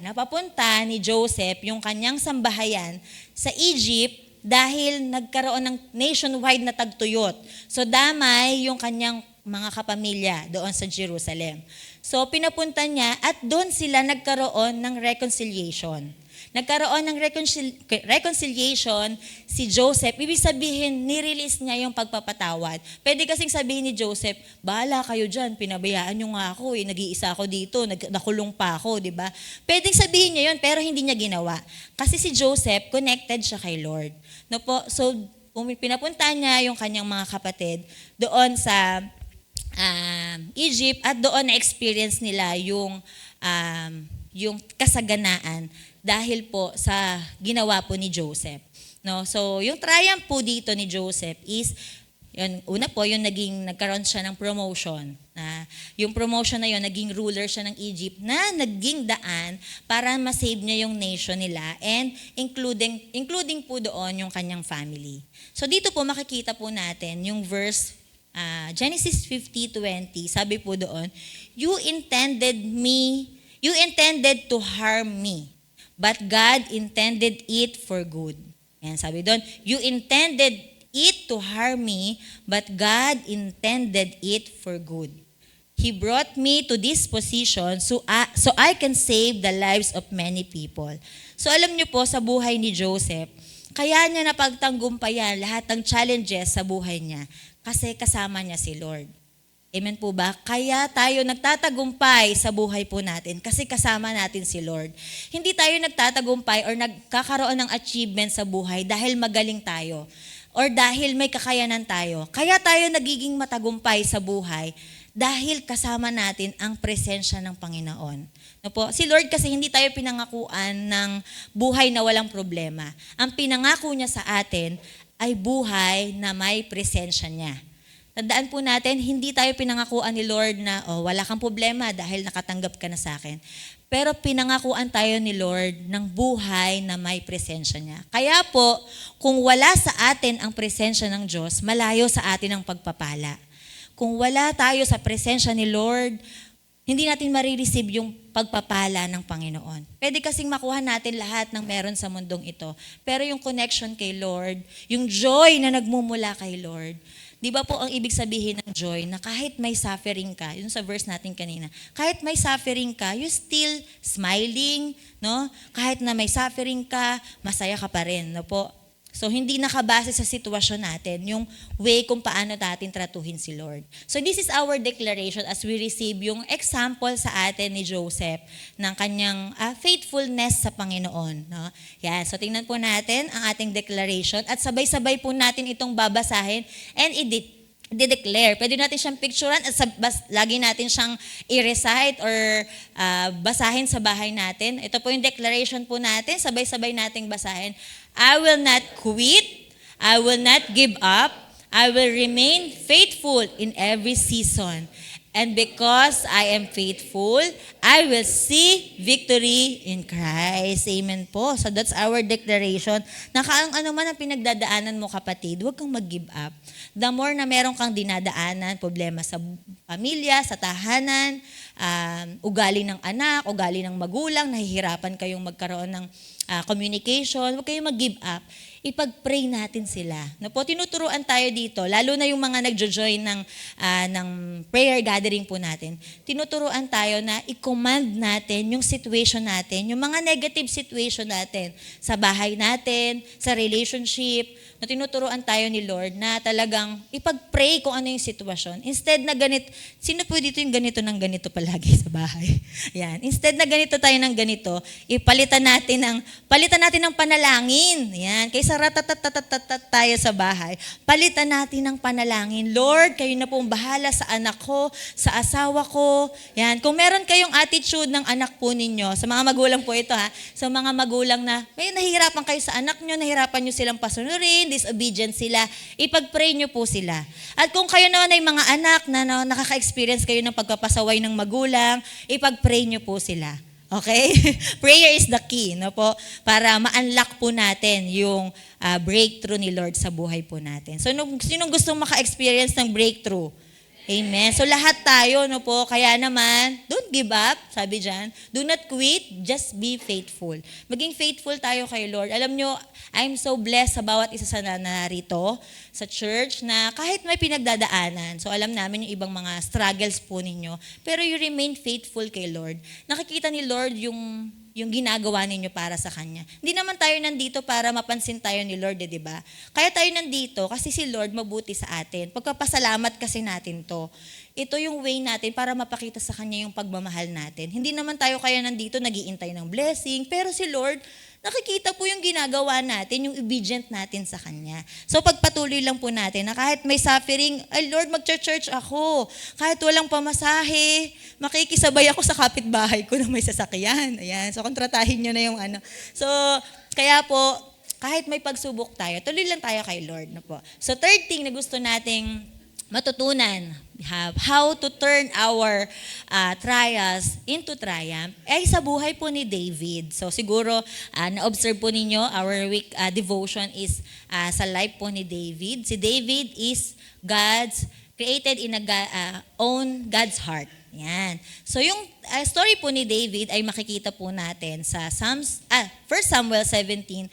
napapunta ni Joseph yung kanyang sambahayan sa Egypt dahil nagkaroon ng nationwide na tagtuyot. So damay yung kanyang mga kapamilya doon sa Jerusalem. So pinapunta niya at doon sila nagkaroon ng reconciliation. Nagkaroon ng reconciliation si Joseph. Ibig sabihin, nirelease niya yung pagpapatawad. Pwede kasing sabihin ni Joseph, bahala kayo dyan, pinabayaan nyo nga ako, nag-iisa ako dito, nakulong pa ako, di ba? Pwedeng sabihin niya yun, pero hindi niya ginawa. Kasi si Joseph, connected siya kay Lord. No po? So, pinapunta niya yung kanyang mga kapatid doon sa Egypt at doon na-experience nila yung kasaganaan dahil po sa ginawa po ni Joseph. No? So, yung triumph po dito ni Joseph is, una po, nagkaroon siya ng promotion. Yung promotion na yun, naging ruler siya ng Egypt na naging daan para masave niya yung nation nila and including po doon yung kanyang family. So, dito po makikita po natin yung verse Genesis 50:20, sabi po doon, You intended to harm me, but God intended it for good. Ayan, sabi doon, you intended it to harm me, but God intended it for good. He brought me to this position so I can save the lives of many people. So alam niyo po, sa buhay ni Joseph, kaya niya napagtanggumpayan lahat ng challenges sa buhay niya kasi kasama niya si Lord. Amen po ba? Kaya tayo nagtatagumpay sa buhay po natin kasi kasama natin si Lord. Hindi tayo nagtatagumpay or nagkakaroon ng achievement sa buhay dahil magaling tayo or dahil may kakayanan tayo. Kaya tayo nagiging matagumpay sa buhay dahil kasama natin ang presensya ng Panginoon. No po? Si Lord kasi hindi tayo pinangakuan ng buhay na walang problema. Ang pinangako niya sa atin ay buhay na may presensya niya. Tandaan po natin, hindi tayo pinangakuan ni Lord na, wala kang problema dahil nakatanggap ka na sa akin. Pero pinangakuan tayo ni Lord ng buhay na may presensya niya. Kaya po, kung wala sa atin ang presensya ng Diyos, malayo sa atin ang pagpapala. Kung wala tayo sa presensya ni Lord, hindi natin marireceive yung pagpapala ng Panginoon. Pwede kasing makuha natin lahat ng meron sa mundong ito. Pero yung connection kay Lord, yung joy na nagmumula kay Lord, di ba po ang ibig sabihin ng joy na kahit may suffering ka, yun sa verse natin kanina, kahit may suffering ka, you still smiling, no? Kahit na may suffering ka, masaya ka pa rin, no po? So, hindi nakabase sa sitwasyon natin, yung way kung paano natin tratuhin si Lord. So, this is our declaration as we receive yung example sa atin ni Joseph ng kanyang faithfulness sa Panginoon. No? Yan. So, tingnan po natin ang ating declaration at sabay-sabay po natin itong babasahin and i-declare. Pwede natin siyang picturean at lagi natin siyang i-recite or basahin sa bahay natin. Ito po yung declaration po natin. Sabay-sabay nating basahin. I will not quit. I will not give up. I will remain faithful in every season. And because I am faithful, I will see victory in Christ. Amen po. So that's our declaration. Ano man ang pinagdadaanan mo, kapatid, huwag kang mag-give up. The more na meron kang dinadaanan, problema sa pamilya, sa tahanan, ugali ng anak, ugali ng magulang, nahihirapan kayong magkaroon ng communication, huwag kayong mag-give up. Ipag-pray natin sila. No po, tinuturuan tayo dito, lalo na yung mga nagjo-join ng prayer gathering po natin. Tinuturuan tayo na i-command natin yung situation natin, yung mga negative situation natin sa bahay natin, sa relationship, na tinuturuan tayo ni Lord na talagang ipag-pray kung ano yung sitwasyon. Instead na ganito, sino po dito yung ganito ng ganito palagi sa bahay? Yan. Instead na ganito tayo ng ganito, palitan natin ng panalangin. Yan. Kaysa ratatatatat tayo sa bahay, palitan natin ng panalangin. Lord, kayo na pong bahala sa anak ko, sa asawa ko. Yan. Kung meron kayong attitude ng anak po ninyo, sa mga magulang po ito sa mga magulang na may nahihirapan kayo sa anak nyo, nahihirapan nyo silang pasunurin, disobedient sila, ipag-pray nyo po sila. At kung kayo naman ay mga anak na nakaka-experience kayo ng pagpapasaway ng magulang, ipag-pray nyo po sila. Okay? Prayer is the key, no po? Para ma-unlock po natin yung breakthrough ni Lord sa buhay po natin. So, sinong gustong maka-experience ng breakthrough? Amen. So, lahat tayo, no po? Kaya naman, don't give up, sabi dyan. Do not quit, just be faithful. Maging faithful tayo kay Lord. Alam nyo, I'm so blessed sa bawat isa sa narito sa church na kahit may pinagdadaanan, so alam namin yung ibang mga struggles po ninyo, pero you remain faithful kay Lord. Nakikita ni Lord yung ginagawa ninyo para sa Kanya. Hindi naman tayo nandito para mapansin tayo ni Lord, di ba? Kaya tayo nandito kasi si Lord mabuti sa atin. Pagpapasalamat kasi natin to. Ito yung way natin para mapakita sa Kanya yung pagmamahal natin. Hindi naman tayo kaya nandito nag-iintay ng blessing, pero si Lord, nakikita po yung ginagawa natin, yung obedient natin sa Kanya. So pagpatuloy lang po natin na kahit may suffering, ay Lord, mag-church ako. Kahit walang pamasahe, makikisabay ako sa kapitbahay ko na may sasakyan. Ayan. So kontratahin nyo na yung ano. So kaya po, kahit may pagsubok tayo, tuloy lang tayo kay Lord. No po. So third thing na gusto nating matutunan, how to turn our trials into triumph, ay sa buhay po ni David. So siguro, na-observe po ninyo, our week devotion is sa life po ni David. Si David is created in own God's heart. Yan. So yung story po ni David ay makikita po natin sa 1 Samuel 17,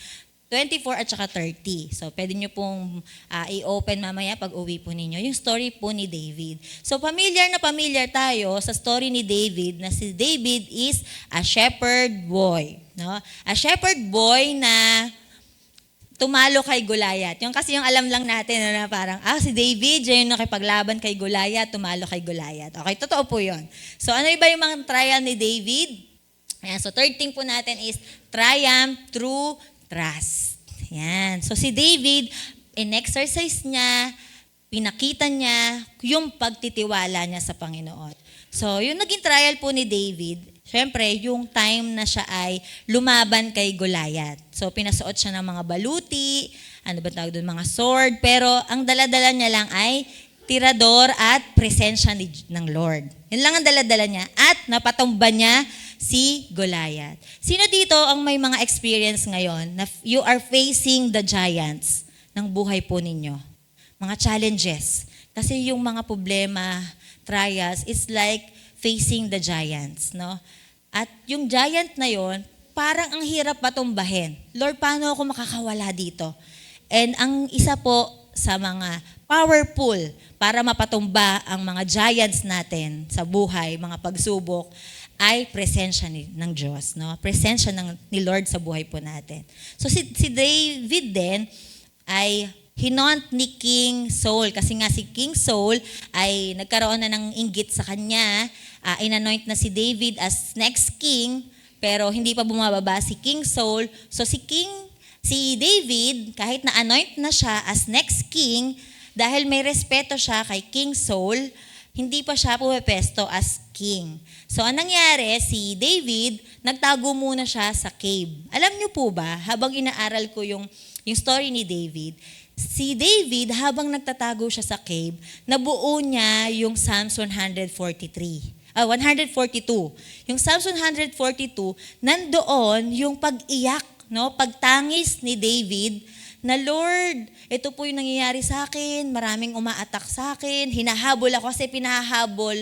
24 at saka 30. So, pwede nyo pong i-open mamaya pag uwi po ninyo. Yung story po ni David. So, familiar na familiar tayo sa story ni David na si David is a shepherd boy. No? A shepherd boy na tumalo kay Goliath. Yung kasi yung alam lang natin na parang, si David, yung nakipaglaban kay Goliath, tumalo kay Goliath. Okay, totoo po yun. So, ano ba yung mga trial ni David? Ayan, so, third thing po natin is triumph through trust. Yan. So si David, in-exercise niya, pinakita niya yung pagtitiwala niya sa Panginoon. So yung naging trial po ni David, syempre yung time na siya ay lumaban kay Goliath. So pinasuot siya ng mga baluti, ano ba tawag doon, mga sword, pero ang dala-dala niya lang ay tirador at presensya ng Lord. Yun lang ang dala-dala niya. At napatumba niya si Goliath. Sino dito ang may mga experience ngayon na you are facing the giants ng buhay po ninyo? Mga challenges. Kasi yung mga problema, trials, is like facing the giants. No? At yung giant na yon, parang ang hirap patumbahin. Lord, paano ako makakawala dito? And ang isa po sa mga powerful para mapatumba ang mga giants natin sa buhay, mga pagsubok, ay presensya ng Diyos. No? Presensya ni Lord sa buhay po natin. So si David din ay hinont ni King Saul. Kasi nga si King Saul ay nagkaroon na ng inggit sa kanya. Inanoint na si David as next king, pero hindi pa bumababa si King Saul. So si David, kahit na-anoint na siya as next king, dahil may respeto siya kay King Saul, hindi pa siya pumepesto as king. So anong nangyari, si David, nagtago muna siya sa cave. Alam niyo po ba, habang inaaral ko yung story ni David, si David, habang nagtatago siya sa cave, nabuo niya yung Psalms 142. Yung Psalms 142, nandoon yung pag-iyak, no? Pagtangis ni David na, Lord, ito po yung nangyayari sa akin, maraming umaatak sa akin, hinahabol ako kasi pinahabol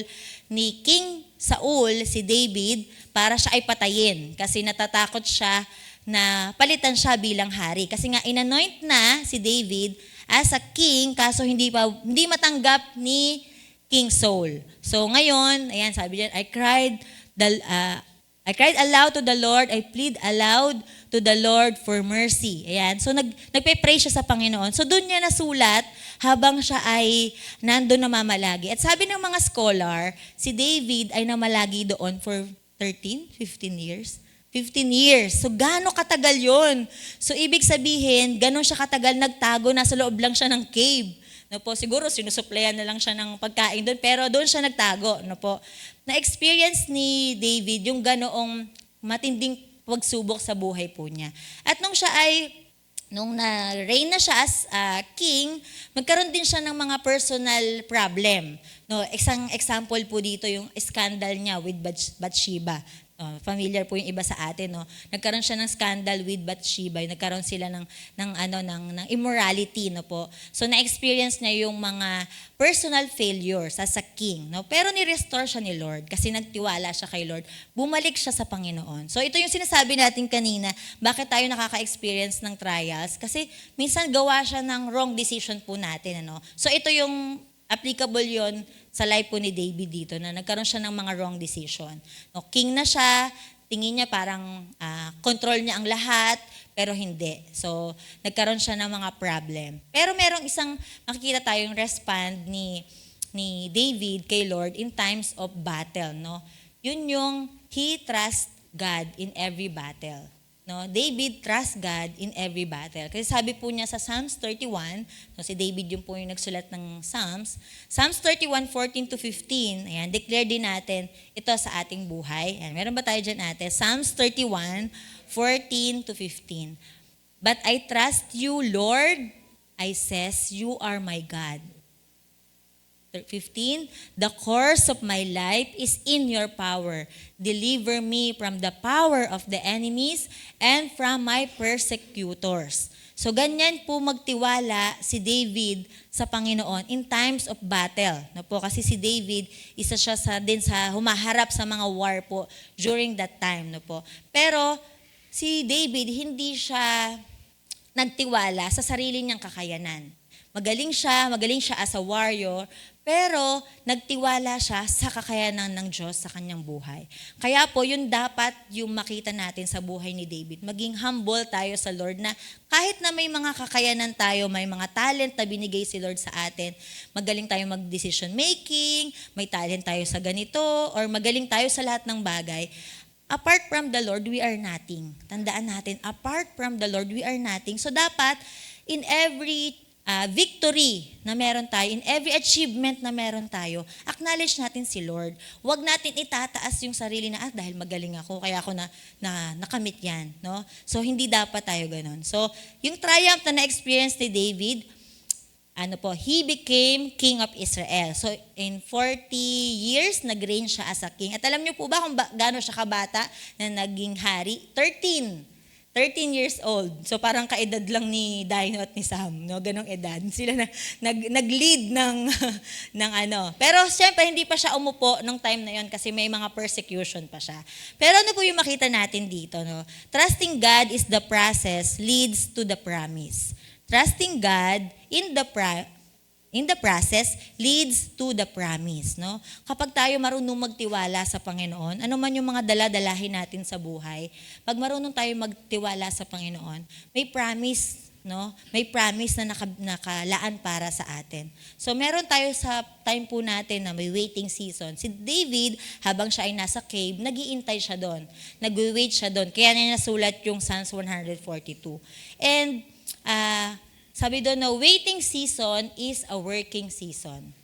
ni King Saul si David para siya ay patayin kasi natatakot siya na palitan siya bilang hari. Kasi nga inanoint na si David as a king kaso hindi matanggap ni King Saul. So ngayon, ayan sabi diyan, I cried aloud to the Lord, I plead aloud to the Lord for mercy. Ayan. So nagpe-pray siya sa Panginoon. So doon niya nasulat habang siya ay nandoon namamalagi. At sabi ng mga scholar, si David ay namalagi doon for 13, 15 years. 15 years. So gaano katagal yon? So ibig sabihin, gaano siya katagal nagtago, nasa loob lang siya ng cave. No po, siguro sinusuplayan na lang siya ng pagkain doon, pero doon siya nagtago. No po. Na-experience ni David yung ganoong matinding pagsubok sa buhay po niya. At nung na-reign na siya as king, magkaroon din siya ng mga personal problem. No, isang example po dito yung scandal niya with Bathsheba. Familiar po yung iba sa atin, no? Nagkaroon siya ng scandal with Bathsheba, nagkaroon sila ng immorality, no po. So na-experience niya yung mga personal failures as a king, no? Pero ni-restore siya ni Lord kasi nagtiwala siya kay Lord. Bumalik siya sa Panginoon. So ito yung sinasabi natin kanina, bakit tayo nakaka-experience ng trials? Kasi minsan gawa siya ng wrong decision po natin, ano? So ito yung applicable yon sa life po ni David dito na nagkaroon siya ng mga wrong decision. No, king na siya, tingin niya parang control niya ang lahat, pero hindi. So, nagkaroon siya ng mga problem. Pero merong isang, makikita tayong respond ni David kay Lord in times of battle. No? Yun yung he trusts God in every battle. No, David trusts God in every battle. Kasi sabi po niya sa Psalms 31, no, si David yung po yung nagsulat ng Psalms. Psalms 31:14-15, ayan, declare din natin ito sa ating buhay. Ayan, meron ba tayo dyan ate? Psalms 31:14-15. But I trust you, Lord, I says, you are my God. 15, the course of my life is in your power. Deliver me from the power of the enemies and from my persecutors. So ganyan po magtiwala si David sa Panginoon in times of battle. No po, kasi si David, isa siya din sa humaharap sa mga war po during that time. No po. Pero si David, hindi siya nagtiwala sa sarili niyang kakayanan. Magaling siya as a warrior, pero nagtiwala siya sa kakayanan ng Diyos sa kanyang buhay. Kaya po, yun dapat yung makita natin sa buhay ni David. Maging humble tayo sa Lord na kahit na may mga kakayanan tayo, may mga talent na binigay si Lord sa atin, magaling tayo mag-decision making, may talent tayo sa ganito, or magaling tayo sa lahat ng bagay. Apart from the Lord, we are nothing. Tandaan natin, apart from the Lord, we are nothing. So dapat, in every victory na meron tayo, in every achievement na meron tayo, acknowledge natin si Lord. Huwag natin itataas yung sarili na, dahil magaling ako, kaya ako nakamit yan. No? So, hindi dapat tayo ganun. So, yung triumph na na-experience ni David, he became king of Israel. So, in 40 years, nag-reign siya as a king. At alam niyo po ba kung gaano siya kabata na naging hari? 13. 13 years old. So parang kaedad lang ni Dino at ni Sam, no? Ganong edad. Sila nag-lead ng ng ano. Pero syempre hindi pa siya umupo nung time na yon kasi may mga persecution pa siya. Pero ano po yung makita natin dito, no? Trusting God is the process leads to the promise. Trusting God in the process leads to the promise, no? Kapag tayo marunong magtiwala sa Panginoon, ano man yung mga dala-dalahin natin sa buhay, pag marunong tayo magtiwala sa Panginoon, may promise, no? May promise na nakalaan para sa atin. So meron tayo sa time po natin na may waiting season. Si David, habang siya ay nasa cave, nag-iintay siya doon. Nag-wait siya doon. Kaya niya nasulat yung Psalms 142. And sabi doon na waiting season is a working season.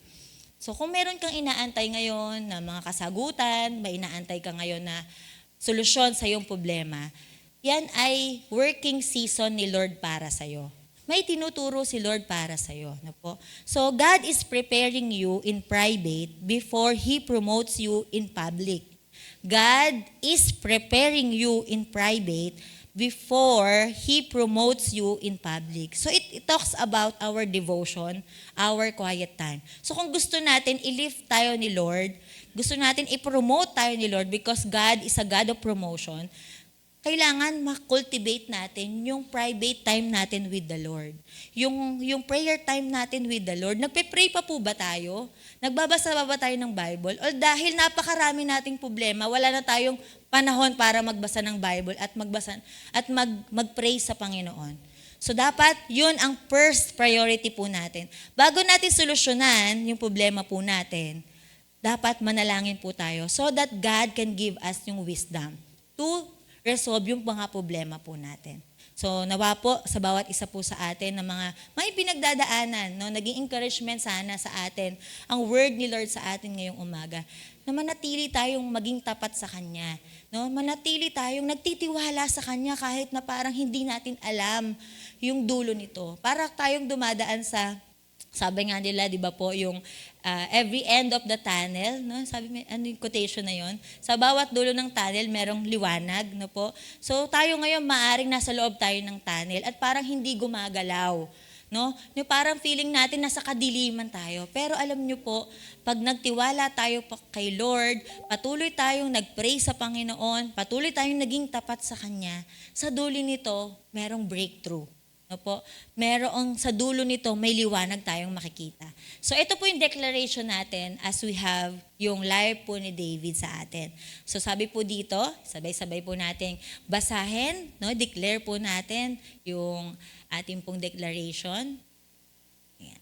So kung meron kang inaantay ngayon na mga kasagutan, may inaantay ka ngayon na solusyon sa iyong problema, yan ay working season ni Lord para sa iyo. May tinuturo si Lord para sa iyo. No po? So God is preparing you in private before He promotes you in public. God is preparing you in private before He promotes you in public. So it talks about our devotion, our quiet time. So kung gusto natin i-lift tayo ni Lord, gusto natin i-promote tayo ni Lord because God is a God of promotion, kailangan ma-cultivate natin yung private time natin with the Lord. Yung prayer time natin with the Lord. Nagpe-pray pa po ba tayo? Nagbabasa pa ba tayo ng Bible? O dahil napakarami nating problema, wala na tayong panahon para magbasa ng Bible at mag-pray sa Panginoon. So dapat yun ang first priority po natin. Bago natin solusyonan yung problema po natin, dapat manalangin po tayo so that God can give us yung wisdom to resolve yung mga problema po natin. So nawa po sa bawat isa po sa atin na mga may pinagdadaanan, no, naging encouragement sana sa atin ang word ni Lord sa atin ngayong umaga, na manatili tayong maging tapat sa Kanya. No? Manatili tayong nagtitiwala sa Kanya kahit na parang hindi natin alam yung dulo nito. Para tayong dumadaan sa, sabi nga nila, di ba po, yung every end of the tunnel, no? Sabi, ano yung quotation na yon? Sa bawat dulo ng tunnel, merong liwanag, no po? So tayo ngayon, maaring nasa loob tayo ng tunnel at parang hindi gumagalaw. No? Yung parang feeling natin nasa kadiliman tayo. Pero alam nyo po, pag nagtiwala tayo kay Lord, patuloy tayong nagpray sa Panginoon, patuloy tayong naging tapat sa Kanya, sa dulo nito, merong breakthrough. No po? Merong sa dulo nito, may liwanag tayong makikita. So ito po yung declaration natin as we have yung life po ni David sa atin. So sabi po dito, sabay-sabay po nating basahin, no? Declare po natin yung ating pong declaration. Ayan.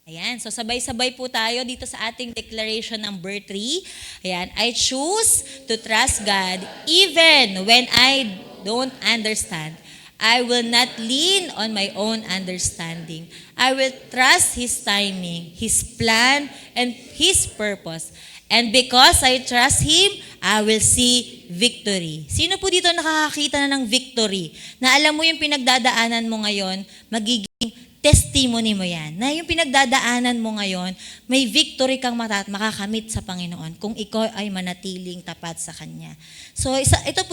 Ayan, so sabay-sabay po tayo dito sa ating declaration number 3. Ayan, I choose to trust God even when I don't understand. I will not lean on my own understanding. I will trust His timing, His plan, and His purpose. And because I trust Him, I will see victory. Sino po dito nakakakita na ng victory? Na alam mo yung pinagdadaanan mo ngayon, magiging testimony mo yan. Na yung pinagdadaanan mo ngayon, may victory kang makakamit sa Panginoon kung ikaw ay manatiling tapat sa Kanya. So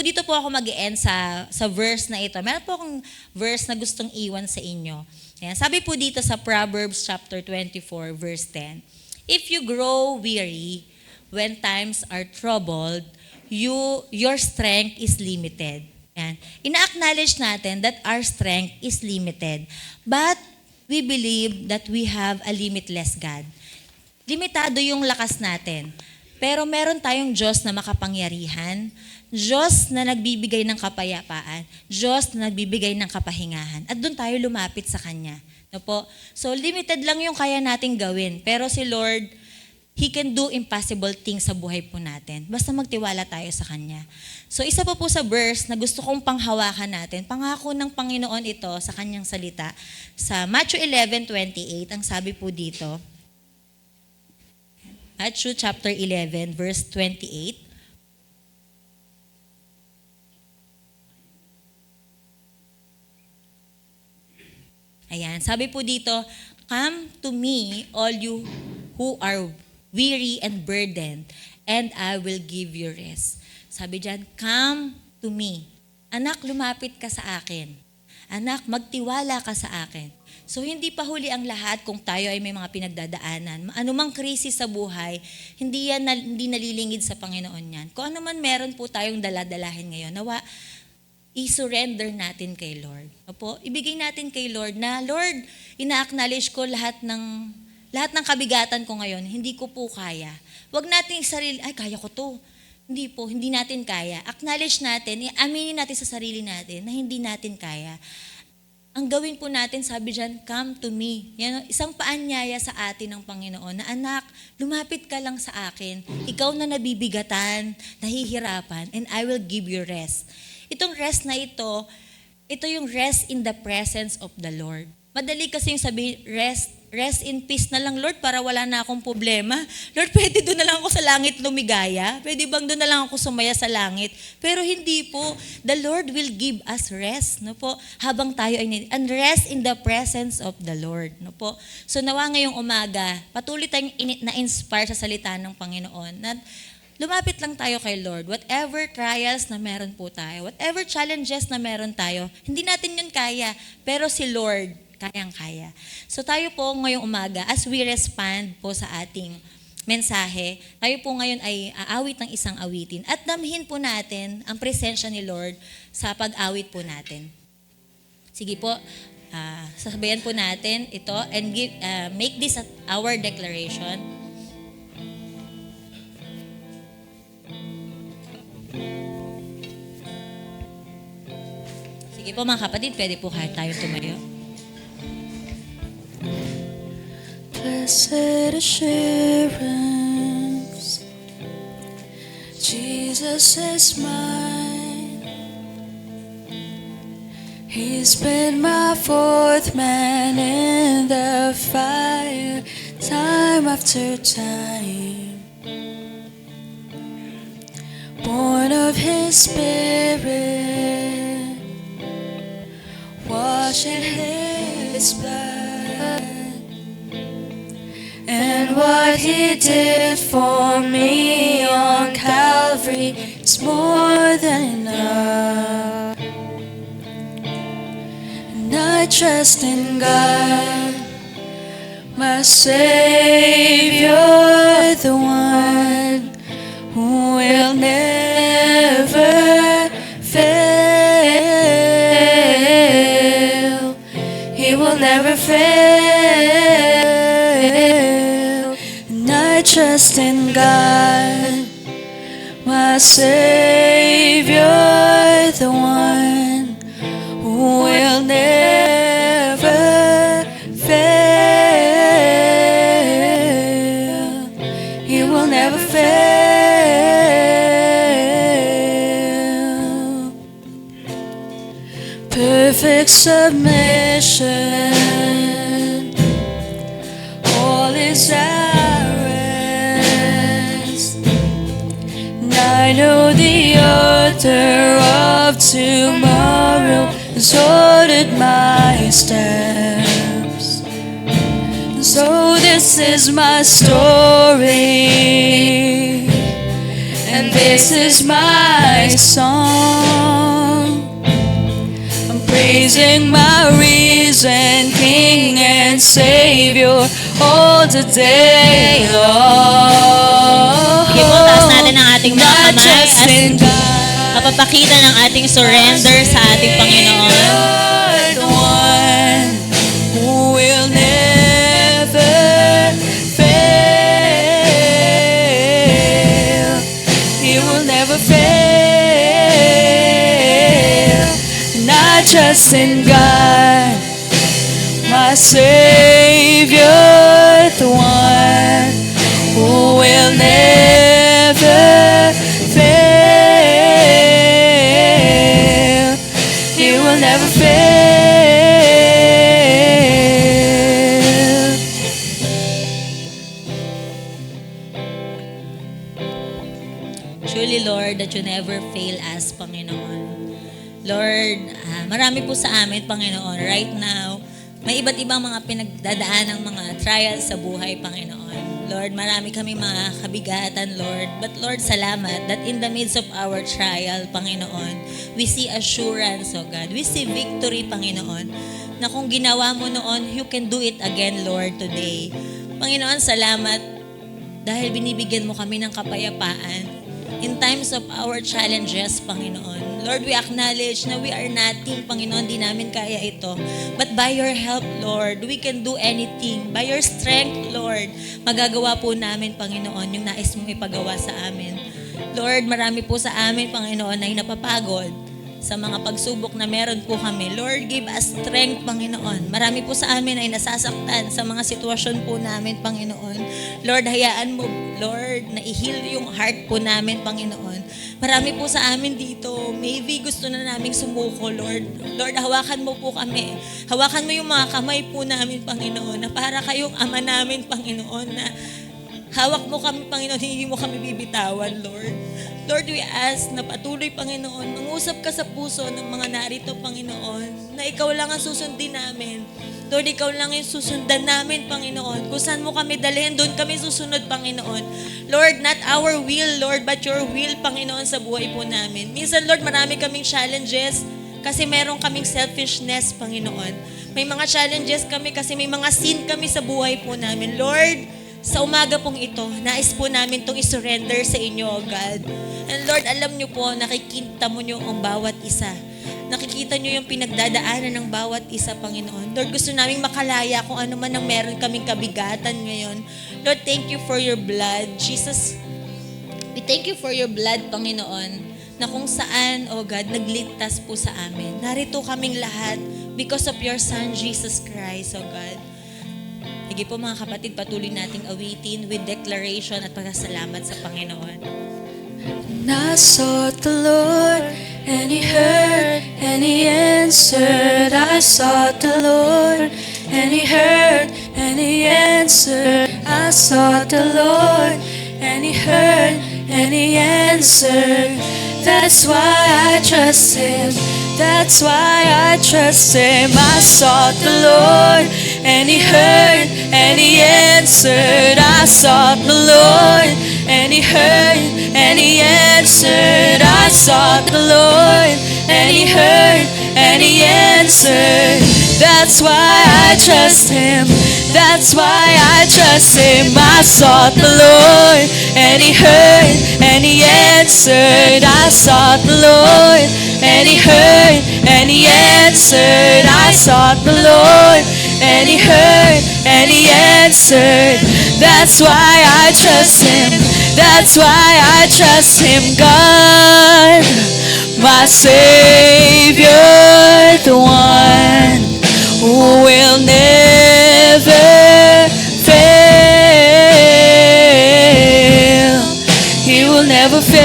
dito po ako mag-e-end sa verse na ito. Meron po akong verse na gustong iwan sa inyo. Ayan, sabi po dito sa Proverbs chapter 24 verse 10, if you grow weary when times are troubled, your strength is limited. Ayan. Ina-acknowledge natin that our strength is limited. But we believe that we have a limitless God. Limitado yung lakas natin. Pero meron tayong Diyos na makapangyarihan, Diyos na nagbibigay ng kapayapaan, Diyos na nagbibigay ng kapahingahan. At doon tayo lumapit sa Kanya. No po? So limited lang yung kaya nating gawin. Pero si Lord, He can do impossible things sa buhay po natin. Basta magtiwala tayo sa Kanya. So isa pa po sa verse na gusto kong panghawakan natin, pangako ng Panginoon ito sa Kanyang salita. Sa Matthew 11:28, ang sabi po dito, Matthew chapter 11, verse 28, ayan, sabi po dito, come to me, all you who are weary and burdened, and I will give you rest. Sabi diyan, come to me. Anak, lumapit ka sa akin. Anak, magtiwala ka sa akin. So hindi pa huli ang lahat kung tayo ay may mga pinagdadaanan. Anumang krisis sa buhay, hindi nalilingid sa Panginoon yan. Kung ano man meron po tayong daladalahin ngayon, nawa i-surrender natin kay Lord. Opo, ibigay natin kay Lord na, Lord, ina-acknowledge ko lahat ng kabigatan ko ngayon, hindi ko po kaya. Huwag natin sarili, ay kaya ko to. Hindi po, hindi natin kaya. Acknowledge natin, aminin natin sa sarili natin na hindi natin kaya. Ang gawin po natin, sabi dyan, come to me. Yan, isang paanyaya sa atin ng Panginoon na anak, lumapit ka lang sa akin. Ikaw na nabibigatan, nahihirapan, and I will give you rest. Itong rest na ito yung rest in the presence of the Lord. Madali kasi yung sabihin, rest in peace na lang, Lord, para wala na akong problema. Lord, pwede doon na lang ako sa langit lumigaya? Pwede bang doon na lang ako sumaya sa langit? Pero hindi po. The Lord will give us rest, no po? Habang tayo ay and rest in the presence of the Lord, no po? So nawa ngayong umaga, patuloy tayong na-inspire sa salita ng Panginoon na lumapit lang tayo kay Lord. Whatever trials na meron po tayo, whatever challenges na meron tayo, hindi natin yun kaya. Pero si Lord, kayang-kaya. So tayo po ngayong umaga, as we respond po sa ating mensahe, tayo po ngayon ay aawit ng isang awitin at damhin po natin ang presensya ni Lord sa pag-awit po natin. Sige po, sasabayan po natin ito and make this our declaration. Sige po mga kapatid, pwede po kahit tayo tumayo. Blessed assurance, Jesus is mine. He's been my fourth man in the fire, time after time. Born of His Spirit, washed in His blood. And what He did for me on Calvary is more than enough. And I trust in God, my Savior, the one who will never fail. He will never fail. I trust in God, my Savior, the one who will never fail. He will never fail. Perfect submission, all is I know the author of tomorrow has ordered my steps. So this is my story, and this is my song. I'm praising my risen King and Savior all the day long. Sige po, taas natin ang ating mga kamay as mapapakita ng ating surrender sa ating Panginoon. The one who will never fail. He will never fail. And I trust in God, my Savior, the one who will never fail. He will never fail. Surely, Lord, that you never fail us, Panginoon. Lord, marami po sa amin, Panginoon, right now, may iba't ibang mga pinagdadaan ng mga trials sa buhay, Panginoon. Lord, marami kami mga kabigatan, Lord. But Lord, salamat that in the midst of our trial, Panginoon, we see assurance, oh God. We see victory, Panginoon, na kung ginawa mo noon, you can do it again, Lord, today. Panginoon, salamat dahil binibigyan mo kami ng kapayapaan in times of our challenges, Panginoon. Lord, we acknowledge na we are nothing, Panginoon, di namin kaya ito. But by your help, Lord, we can do anything. By your strength, Lord, magagawa po namin, Panginoon, yung nais mong ipagawa sa amin. Lord, marami po sa amin, Panginoon, ay napapagod sa mga pagsubok na meron po kami. Lord, give us strength, Panginoon. Marami po sa amin ay nasasaktan sa mga sitwasyon po namin, Panginoon. Lord, hayaan mo, Lord, na i-heal yung heart po namin, Panginoon. Marami po sa amin dito, maybe gusto na naming sumuko, Lord. Lord, hawakan mo po kami. Hawakan mo yung mga kamay po namin, Panginoon, na para kayong ama namin, Panginoon, na hawak mo kami, Panginoon, hindi mo kami bibitawan, Lord. Lord, we ask na patuloy, Panginoon, mangusap ka sa puso ng mga narito, Panginoon, na ikaw lang ang susundin namin. Lord, ikaw lang yung susundan namin, Panginoon. Kung saan mo kami dalhin, doon kami susunod, Panginoon. Lord, not our will, Lord, but your will, Panginoon, sa buhay po namin. Minsan, Lord, marami kaming challenges kasi meron kaming selfishness, Panginoon. May mga challenges kami kasi may mga sin kami sa buhay po namin. Lord, sa umaga pong ito, nais po namin itong isurrender sa inyo, O God. And Lord, alam niyo po, nakikita mo niyo ang bawat isa. Nakikita niyo yung pinagdadaanan ng bawat isa, Panginoon. Lord, gusto namin makalaya kung ano man ang meron kaming kabigatan ngayon. Lord, thank you for your blood. Jesus, we thank you for your blood, Panginoon, na kung saan, O God, nagligtas po sa amin. Narito kaming lahat because of your Son, Jesus Christ, O God. Sige po mga kapatid, patuloy nating awitin with declaration at pagkasalamat sa Panginoon. And I sought the Lord, and He heard, and He answered. I sought the Lord, and He heard, and He answered. I sought the Lord, and He heard, and He answered. That's why I trust Him. That's why I trust Him. I sought the Lord, and He heard, and He answered. I sought the Lord, and He heard, and He answered. I sought the Lord, and He heard, and He answered. That's why I trust Him. That's why I trust Him. I sought the Lord, and He heard, and He answered. I sought the Lord, and He heard, and He answered. I sought the Lord, and He heard, and He answered. That's why I trust Him. That's why I trust Him. God, my Savior, the one who will never fail. He will never fail.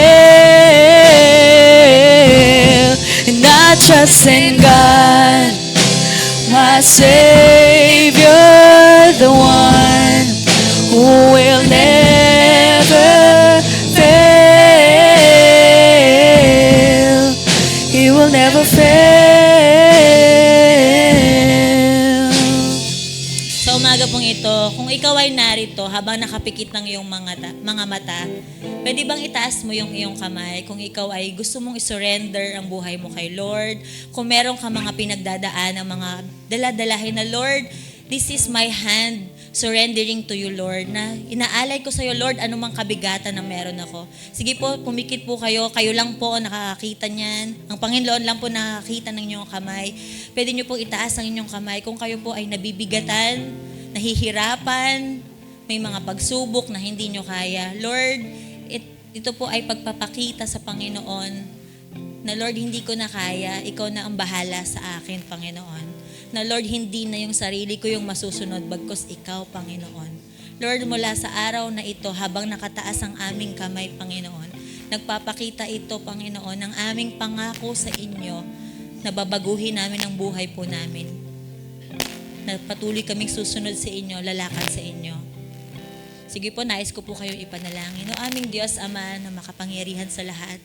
And I trust in God, my Savior, the one who will never fail. He will never fail. Sa umaga pong ito, kung ikaw ay narito habang nakapikit ng iyong mga mata, pwede bang itaas mo yung iyong kamay kung ikaw ay gusto mong isurrender ang buhay mo kay Lord? Kung meron ka mga pinagdadaan, ang mga daladalahin na, Lord, this is my hand surrendering to you, Lord, na inaalay ko sa iyo, Lord, anumang kabigatan na meron ako. Sige po, pumikit po kayo. Kayo lang po nakakakita niyan. Ang Panginoon lang po nakakita ng inyong kamay. Pwede niyo po itaas ang inyong kamay kung kayo po ay nabibigatan, nahihirapan, may mga pagsubok na hindi niyo kaya. Lord, ito po ay pagpapakita sa Panginoon na, Lord, hindi ko na kaya. Ikaw na ang bahala sa akin, Panginoon. Na, Lord, hindi na yung sarili ko yung masusunod, bagkus ikaw, Panginoon. Lord, mula sa araw na ito, habang nakataas ang aming kamay, Panginoon, nagpapakita ito, Panginoon, ng aming pangako sa inyo na babaguhin namin ang buhay po namin. Na patuloy kaming susunod sa inyo, lalakad sa inyo. Sige po, nais ko po kayong ipanalangin. O aming Diyos, Ama, na makapangyarihan sa lahat,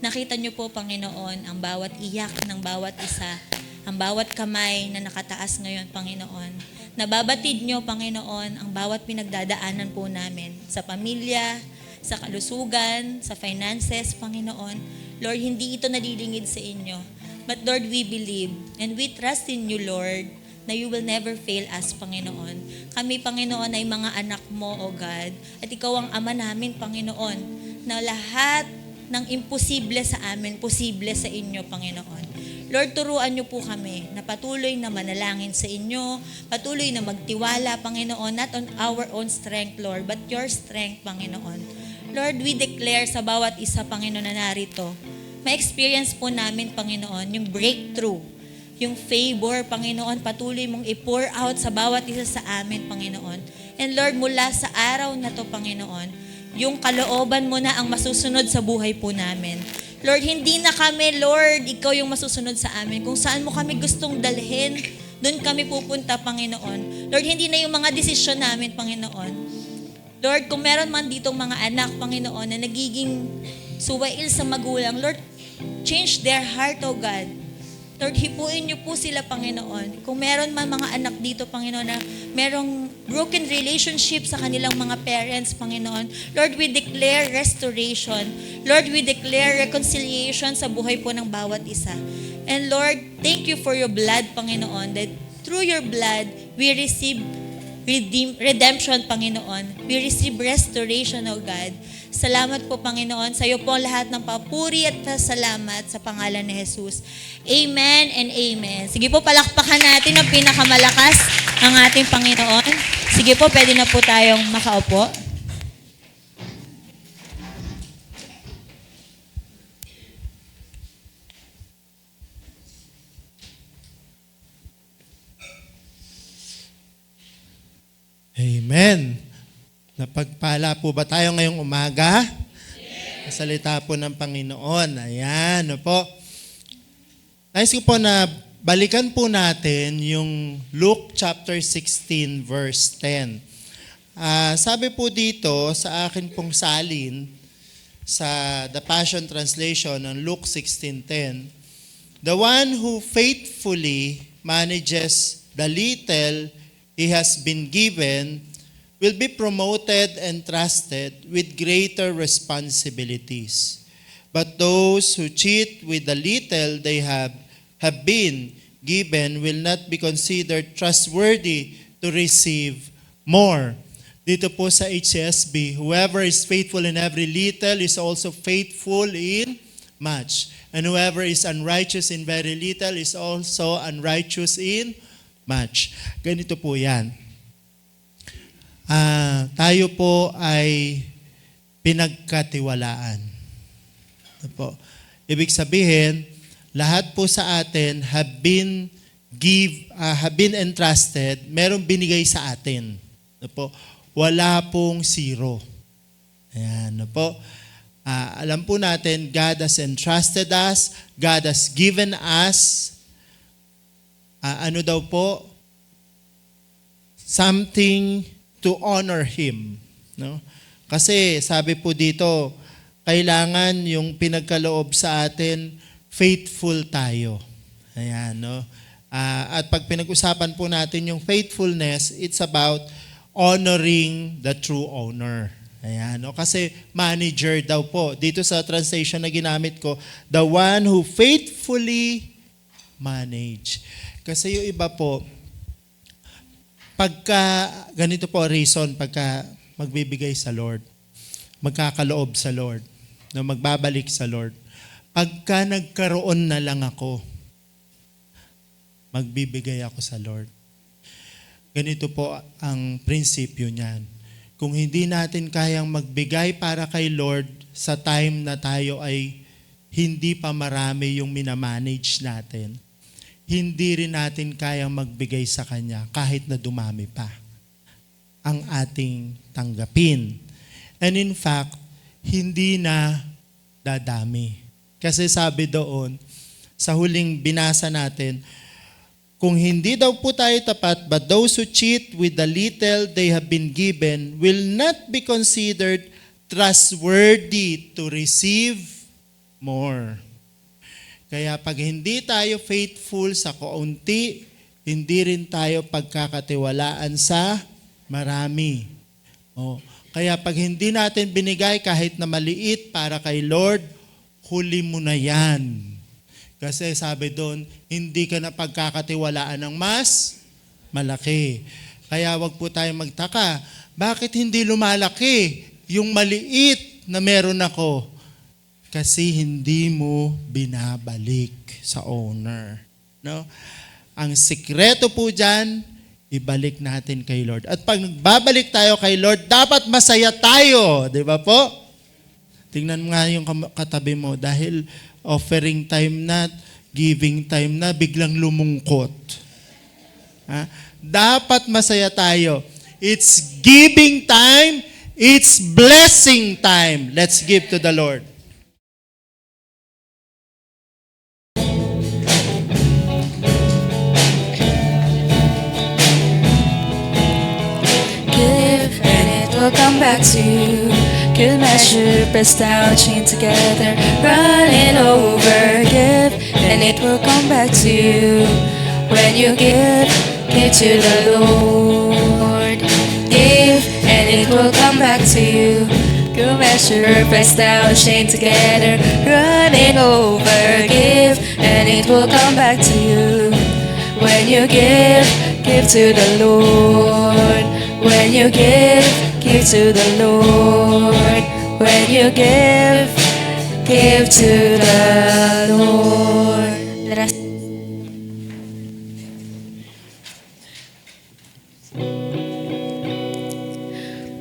nakita niyo po, Panginoon, ang bawat iyak ng bawat isa, ang bawat kamay na nakataas ngayon, Panginoon. Nababatid nyo, Panginoon, ang bawat pinagdadaanan po namin sa pamilya, sa kalusugan, sa finances, Panginoon. Lord, hindi ito nalilingid sa inyo. But Lord, we believe and we trust in you, Lord, na you will never fail us, Panginoon. Kami, Panginoon, ay mga anak mo, O God. At ikaw ang ama namin, Panginoon, na lahat ng imposible sa amin, posible sa inyo, Panginoon. Lord, turuan niyo po kami na patuloy na manalangin sa inyo, patuloy na magtiwala, Panginoon, not on our own strength, Lord, but your strength, Panginoon. Lord, we declare sa bawat isa, Panginoon, na narito, ma-experience po namin, Panginoon, yung breakthrough, yung favor, Panginoon, patuloy mong i-pour out sa bawat isa sa amin, Panginoon. And Lord, mula sa araw na to, Panginoon, yung kalooban mo na ang masusunod sa buhay po namin. Lord, hindi na kami, Lord, ikaw yung masusunod sa amin. Kung saan mo kami gustong dalhin, doon kami pupunta, Panginoon. Lord, hindi na yung mga desisyon namin, Panginoon. Lord, kung meron man ditong mga anak, Panginoon, na nagiging suwail sa magulang, Lord, change their heart, O God. Lord, hipuin niyo po sila, Panginoon. Kung meron man mga anak dito, Panginoon, na merong broken relationship sa kanilang mga parents, Panginoon, Lord, we declare restoration. Lord, we declare reconciliation sa buhay po ng bawat isa. And Lord, thank you for your blood, Panginoon, that through your blood, we receive redemption, Panginoon. We receive restoration, O God. Salamat po, Panginoon. Sa iyo po lahat ng papuri at salamat sa pangalan ni Jesus. Amen and amen. Sige po, palakpakan natin ang pinakamalakas ang ating Panginoon. Sige po, pwede na po tayong makaupo. Amen. Napagpala po ba tayo ngayong umaga? Yes. Salita po ng Panginoon. Ayan, no po. Nais ko po na balikan po natin yung Luke chapter 16 verse 10. Sabi po dito sa akin pong salin sa The Passion Translation ng Luke 16:10, the one who faithfully manages the little he has been given will be promoted and trusted with greater responsibilities. But those who cheat with the little they have been given will not be considered trustworthy to receive more. Dito po sa HCSB, whoever is faithful in every little is also faithful in much. And whoever is unrighteous in very little is also unrighteous in much. Ganito po yan. Tayo po ay pinagkatiwalaan. Po. Ibig sabihin, lahat po sa atin have been entrusted, merong binigay sa atin. Po. Wala pong zero. Ayan, po. Alam po natin, God has entrusted us, God has given us, ano daw po, something to honor Him. No? Kasi sabi po dito, kailangan yung pinagkaloob sa atin, faithful tayo. Ayan, no? At pag pinag-usapan po natin yung faithfulness, it's about honoring the true owner. Ayan, no? Kasi manager daw po. Dito sa translation na ginamit ko, the one who faithfully manage. Kasi yung iba po, pagka, ganito po reason, pagka magbibigay sa Lord, magkakaloob sa Lord, na magbabalik sa Lord, pagka nagkaroon na lang ako, magbibigay ako sa Lord. Ganito po ang prinsipyo niyan. Kung hindi natin kayang magbigay para kay Lord sa time na tayo ay hindi pa marami yung minamanage natin, hindi rin natin kayang magbigay sa Kanya kahit na dumami pa ang ating tanggapin. And in fact, hindi na dadami. Kasi sabi doon, sa huling binasa natin, kung hindi daw po tayo tapat, but those who cheat with the little they have been given will not be considered trustworthy to receive more. Kaya pag hindi tayo faithful sa kaunti hindi rin tayo pagkakatiwalaan sa marami. Kaya pag hindi natin binigay kahit na maliit para kay Lord, huli mo na yan. Kasi sabi doon, hindi ka na pagkakatiwalaan ng mas malaki. Kaya wag po tayo magtaka, bakit hindi lumalaki yung maliit na meron ako? Kasi hindi mo binabalik sa owner. No? Ang sikreto po dyan, ibalik natin kay Lord. At pag nagbabalik tayo kay Lord, dapat masaya tayo. Di ba po? Tingnan mo nga yung katabi mo, dahil offering time na, giving time na, biglang lumungkot. Ha? Dapat masaya tayo. It's giving time, it's blessing time. Let's give to the Lord. Give and it will come back to you. Good measure, pressed down, chained together, running over. Give and it will come back to you. When you give to the Lord. Give and it will come back to you. Good measure, pressed down, chained together, running over. Give and it will come back to you. When you give to the Lord. When you give to the Lord. When you give to the Lord. Let us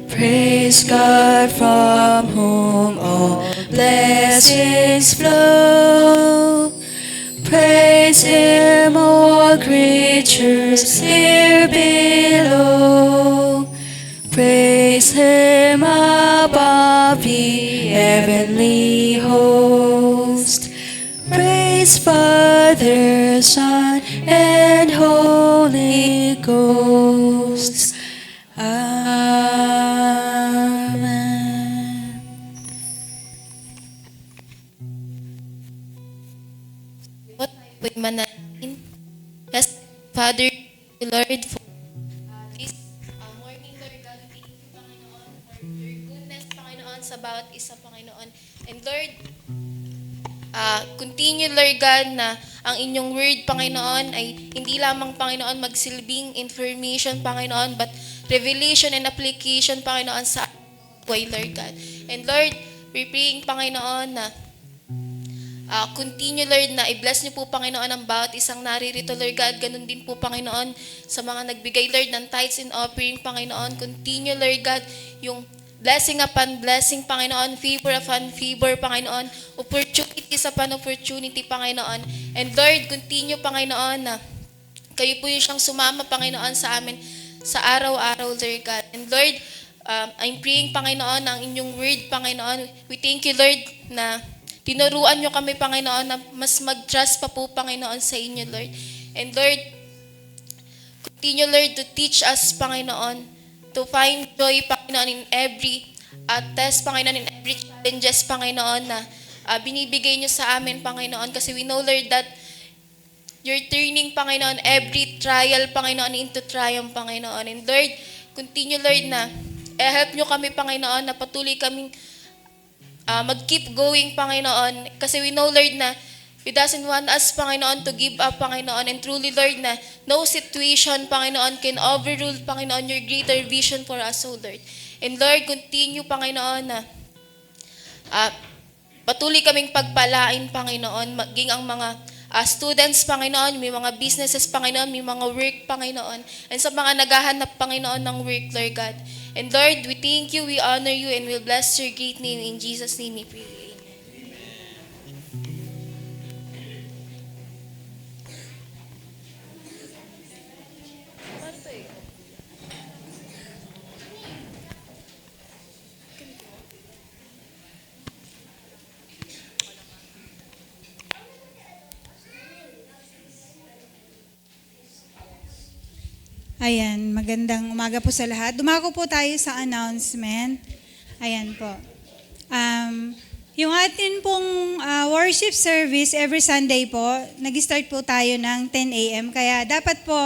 praise God from whom all blessings flow. Praise Him, all creatures here below. Praise Him above the heavenly host. Praise Father, Son, and Holy Ghost. Amen. What tayo manalangin? Yes, Father, Lord, for this morning, Lord God, thank you, Panginoon, for your goodness, Panginoon, sa bawat isa, Panginoon. And Lord, continue, Lord God, na ang inyong word, Panginoon, ay hindi lamang, Panginoon, magsilbing information, Panginoon, but revelation and application, Panginoon, sa buhay, Lord God. And Lord, we're praying, Panginoon, na continue, Lord, na i-bless niyo po, Panginoon, ang bawat isang naririto, Lord God. Ganun din po, Panginoon, sa mga nagbigay, Lord, ng tithes and offering, Panginoon. Continue, Lord God, yung blessing upon blessing, Panginoon, favor upon favor, Panginoon, opportunities upon opportunity, Panginoon. And Lord, continue, Panginoon, na kayo po yung siyang sumama, Panginoon, sa amin sa araw-araw, Lord God. And Lord, I'm praying, Panginoon, ang inyong word, Panginoon. We thank you, Lord, na tinuruan nyo kami, Panginoon, na mas mag-trust pa po, Panginoon, sa inyo, Lord. And Lord, continue, Lord, to teach us, Panginoon, to find joy, Panginoon, in every test, Panginoon, in every challenges, Panginoon, na binibigay nyo sa amin, Panginoon. Kasi we know, Lord, that you're turning, Panginoon, every trial, Panginoon, into triumph, Panginoon. And Lord, continue, Lord, na help nyo kami, Panginoon, na patuloy kaming mag-keep going, Panginoon. Kasi we know, Lord, na you doesn't want us, Panginoon, to give up, Panginoon. And truly, Lord, na no situation, Panginoon, can overrule, Panginoon, your greater vision for us, oh Lord. And Lord, continue, Panginoon, na patuloy kaming pagpalain, Panginoon, maging ang mga students, Panginoon, may mga businesses, Panginoon, may mga work, Panginoon, and sa mga naghahanap, Panginoon, ng work, Lord God. And Lord, we thank you, we honor you, and we bless your great name. In Jesus' name we pray. Ayan, magandang umaga po sa lahat. Dumako po tayo sa announcement. Ayan po. Yung atin pong worship service every Sunday po, nag-start po tayo ng 10 a.m. Kaya dapat po,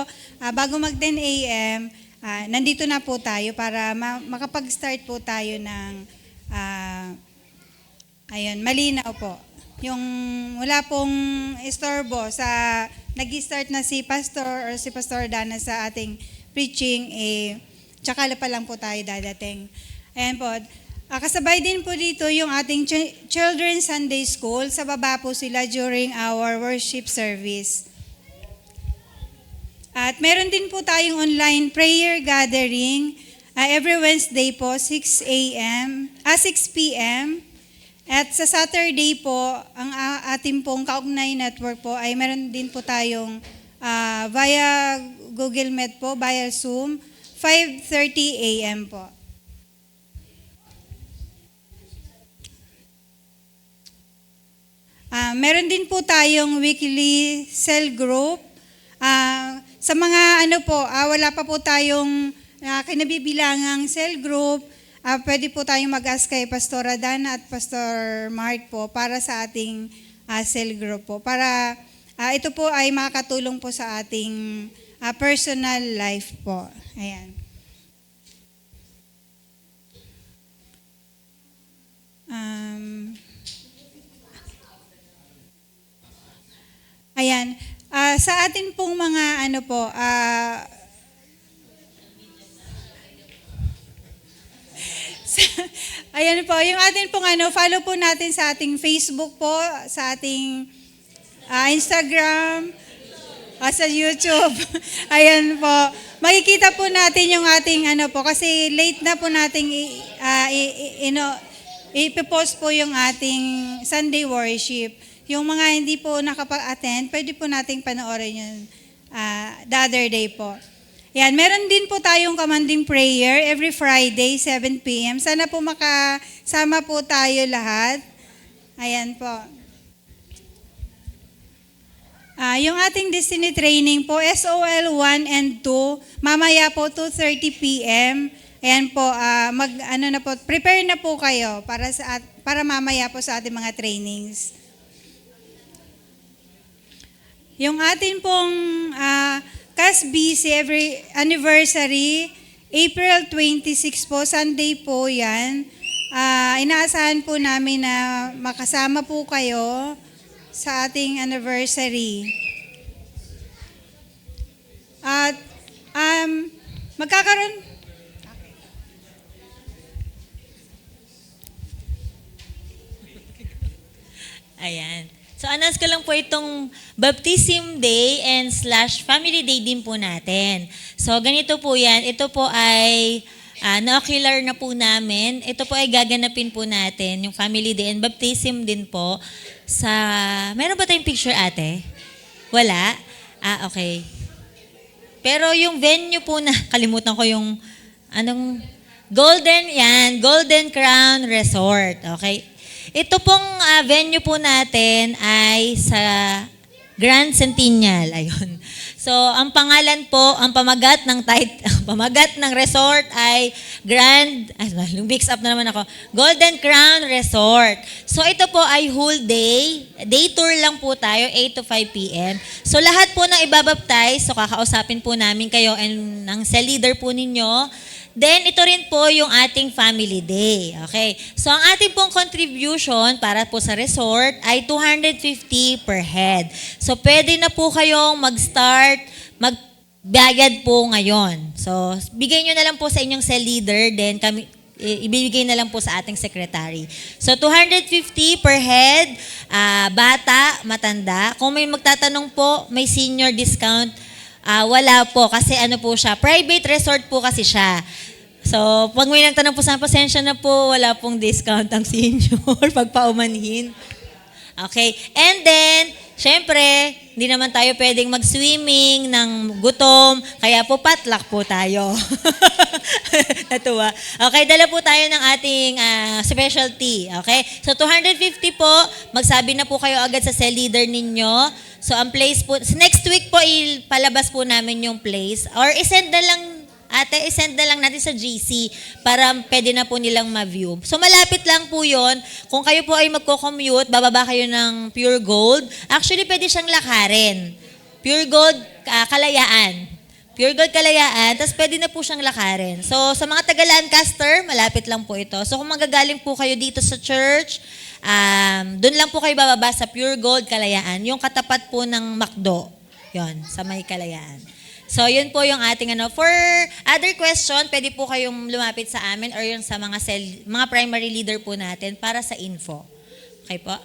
bago mag 10 a.m., nandito na po tayo para makapag-start po tayo ng, malinaw po. Yung wala pong istorbo sa nag-start na si Pastor or si Pastor Dana sa ating preaching, tsaka pa lang po tayo dadating. Ayan po. Kasabay din po dito yung ating Children's Sunday School. Sa baba po sila during our worship service. At meron din po tayong online prayer gathering every Wednesday po, 6 p.m. At sa Saturday po, ang ating pong Kaugnay Network po ay meron din po tayong via Google Meet po, via Zoom, 5:30 a.m. po. Meron din po tayong weekly cell group. Sa mga wala pa po tayong kinabibilangang cell group, pwede po tayong mag-ask kay Pastora Dana at Pastor Mark po para sa ating cell group po. Para ito po ay makakatulong po sa ating personal life po. Ayan. Ayan. Sa atin pong mga ayan po, yung atin pong follow po natin sa ating Facebook po, sa ating Instagram, sa YouTube. Ayan po. Makikita po natin yung ating kasi late na po nating ipopost po yung ating Sunday worship. Yung mga hindi po nakapag-attend, pwede po nating panoorin yun the other day po. Yan, meron din po tayong commanding prayer every Friday, 7 p.m. Sana po makasama po tayo lahat. Ayan po. Yung ating destiny training po, SOL 1 and 2, mamaya po 2:30 p.m. Ayan po, prepare na po kayo para mamaya po sa ating mga trainings. Yung atin pong CASBC every anniversary, April 26 po, Sunday po yan. Inaasahan po namin na makasama po kayo sa ating anniversary. At magkakaroon... Ayan. So, announce ko lang po itong Baptism Day and / Family Day din po natin. So, ganito po yan. Ito po ay na-ocular na po namin. Ito po ay gaganapin po natin, yung Family Day and Baptism din po. Meron ba tayong picture, ate? Wala? Okay. Pero yung venue po kalimutan ko yung, Golden Crown Resort. Okay. Ito pong venue po natin ay sa Grand Centennial. Ayun. So, ang pangalan po, ang pamagat ng resort ay mix up na naman ako, Golden Crown Resort. So, ito po ay whole day. Day tour lang po tayo, 8 to 5 p.m. So, lahat po ng ibabaptize, so kakausapin po namin kayo and ng cell leader po ninyo. Then, ito rin po yung ating family day. Okay? So, ang ating pong contribution para po sa resort ay 250 per head. So, pwede na po kayong magbayad po ngayon. So, bigay nyo na lang po sa inyong cell leader, then ibibigay na lang po sa ating secretary. So, 250 per head, bata, matanda. Kung may magtatanong po, may senior discount. Wala po, kasi po siya, private resort po kasi siya. So, pag may nagtanong po sa pasensya na po, wala pong discount ang senior pag paumanhin. Okay, and then, syempre, hindi naman tayo pwedeng mag-swimming ng gutom, kaya po patlak po tayo. Natuwa. Okay, dala po tayo ng ating specialty. Okay, so 250 po, magsabi na po kayo agad sa cell leader ninyo. So, ang place po, next week po, palabas po namin yung place. Or isend na lang Ate, isend na lang natin sa GC para pwede na po nilang ma-view. So malapit lang po yon. Kung kayo po ay magko-commute, bababa kayo ng Pure Gold. Actually, pwede siyang lakarin. Pure Gold, Kalayaan. Pure Gold Kalayaan, tapos pwede na po siyang lakarin. So, sa mga taga Lancaster, malapit lang po ito. So, kung magagaling po kayo dito sa church, doon lang po kayo bababa sa Pure Gold Kalayaan, yung katapat po ng McDo. Yon, sa may Kalayaan. So, yun po yung ating ano. For other question, pwede po kayong lumapit sa amin or yung sa mga primary leader po natin para sa info. Okay po?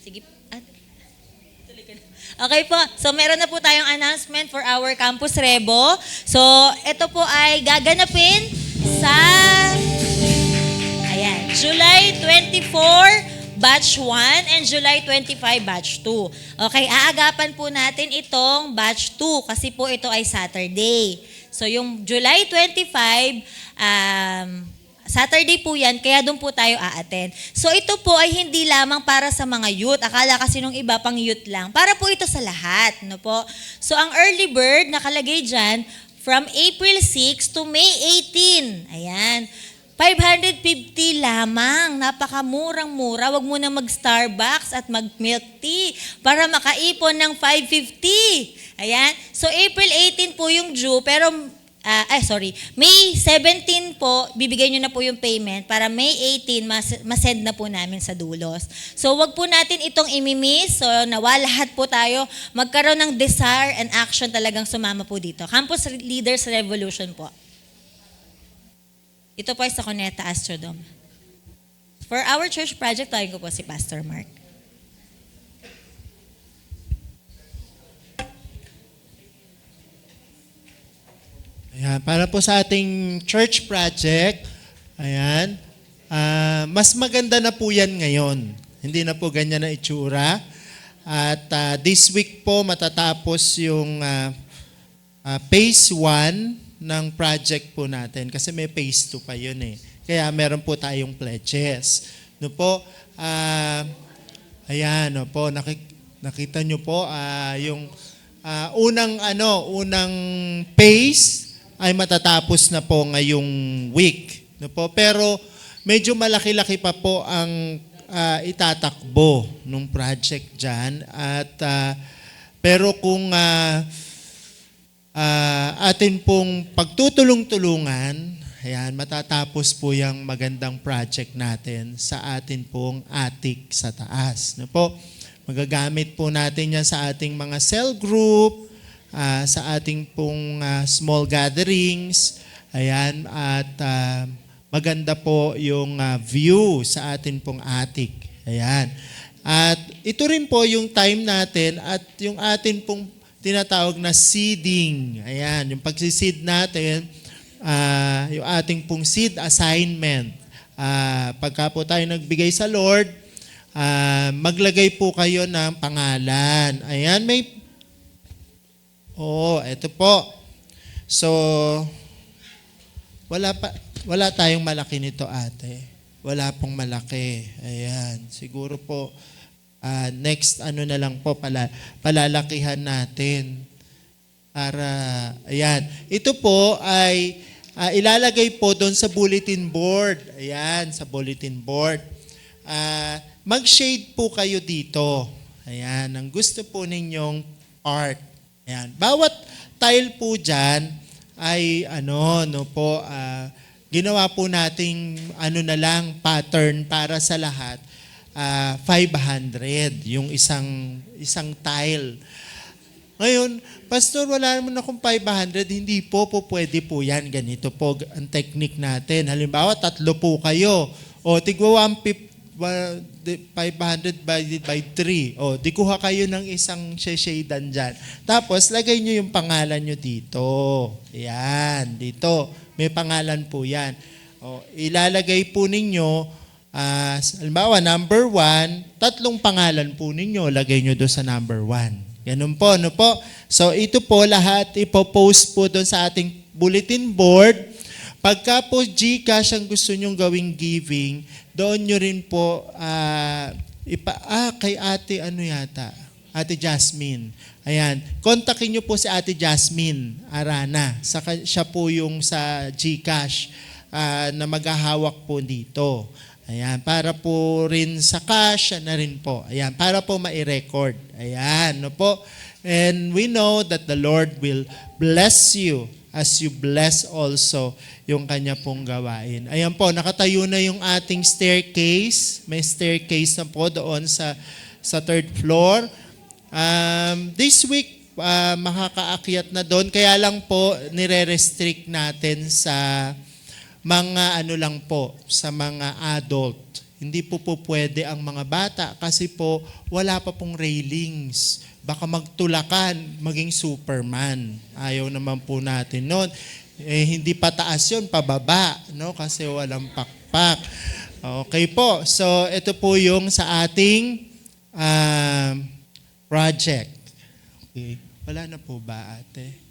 Sige. Okay po. So, meron na po tayong announcement for our Campus Rebo. So, ito po ay gaganapin sa July 24, Batch 1 and July 25, Batch 2. Okay, aagapan po natin itong Batch 2 kasi po ito ay Saturday. So, yung July 25, Saturday po yan, kaya doon po tayo a-attend. So ito po ay hindi lamang para sa mga youth. Akala kasi nung iba pang youth lang. Para po ito sa lahat. No po? So ang early bird nakalagay dyan from April 6 to May 18. Ayan. 550 lamang. Napakamurang-mura. Huwag mo na mag-Starbucks at mag-milk tea para makaipon ng 550. Ayan. So April 18 po yung due, pero May 17 po, bibigay nyo na po yung payment para May 18, masend na po namin sa Dulos. So, wag po natin itong imimiss. So, nawa lahat po tayo magkaroon ng desire and action talagang sumama po dito. Campus Leaders Revolution po. Ito po ay sa Cuneta Astrodome. For our church project, tawagin ko po si Pastor Mark. Ayan, para po sa ating church project, ayan, mas maganda na po yan ngayon. Hindi na po ganyan na itsura. At this week po matatapos yung phase 1 ng project po natin kasi may phase 2 pa yun eh. Kaya meron po tayong pledges. No po, ayan, no po, nakita nyo po yung unang phase ay matatapos na po ngayong week. No po? Pero medyo malaki-laki pa po ang itatakbo ng project dyan. At, pero kung atin pong pagtutulong-tulungan, ayan, matatapos po yung magandang project natin sa atin pong attic sa taas. No po? Magagamit po natin yan sa ating mga cell group, sa ating pong small gatherings. Ayan, at maganda po yung view sa atin pong attic. Ayan. At ito rin po yung time natin at yung atin pong tinatawag na seeding. Ayan, yung pagsiseed natin, yung ating pong seed assignment. Pagka po tayo nagbigay sa Lord, maglagay po kayo ng pangalan. Ayan, eto po. So, wala tayong malaki nito, ate. Wala pong malaki. Ayan. Siguro po, next na lang po, palalakihan natin. Para, ayan. Ito po ay ilalagay po doon sa bulletin board. Ayan, sa bulletin board. Mag-shade po kayo dito. Ayan, ang gusto po ninyong art. Ayan. Bawat tile po dyan ay ginawa po nating na lang pattern para sa lahat. 500 yung isang tile. Ngayon, Pastor, wala naman akong 500, hindi po pwede po yan. Ganito po ang technique natin. Halimbawa, 3 po kayo. O, tigwa 500 divided by 3. O, di kuha kayo ng isang shadan dyan. Tapos, lagay nyo yung pangalan nyo dito. Yan, dito. May pangalan po yan. O, ilalagay po ninyo, halimbawa, number 1, 3 pangalan po ninyo, lagay nyo doon sa number 1. Ganun po, no po? So, ito po lahat, ipopost po doon sa ating bulletin board. Pagka po GCash ang gusto nyong gawing giving, doon nyo rin po, kay ate Ate Jasmine. Ayan, kontakin niyo po si Ate Jasmine Arana. Siya po yung sa GCash na maghahawak po dito. Ayan, para po rin sa cash, siya na rin po. Ayan, para po ma-record. Ayan, no po. And we know that the Lord will bless you as you bless also yung kanya pong gawain. Ayan po, nakatayo na yung ating staircase. May staircase na po doon sa third floor. This week, makakaakyat na doon. Kaya lang po, nire-restrict natin sa mga lang po, sa mga adult. Hindi po pwede ang mga bata kasi po wala pa pong railings. Baka magtulakan, maging Superman. Ayaw naman po natin noon. Hindi pa taas yun, pababa, no? Kasi walang pakpak. Okay po, so ito po yung sa ating project. Okay. Wala na po ba, ate?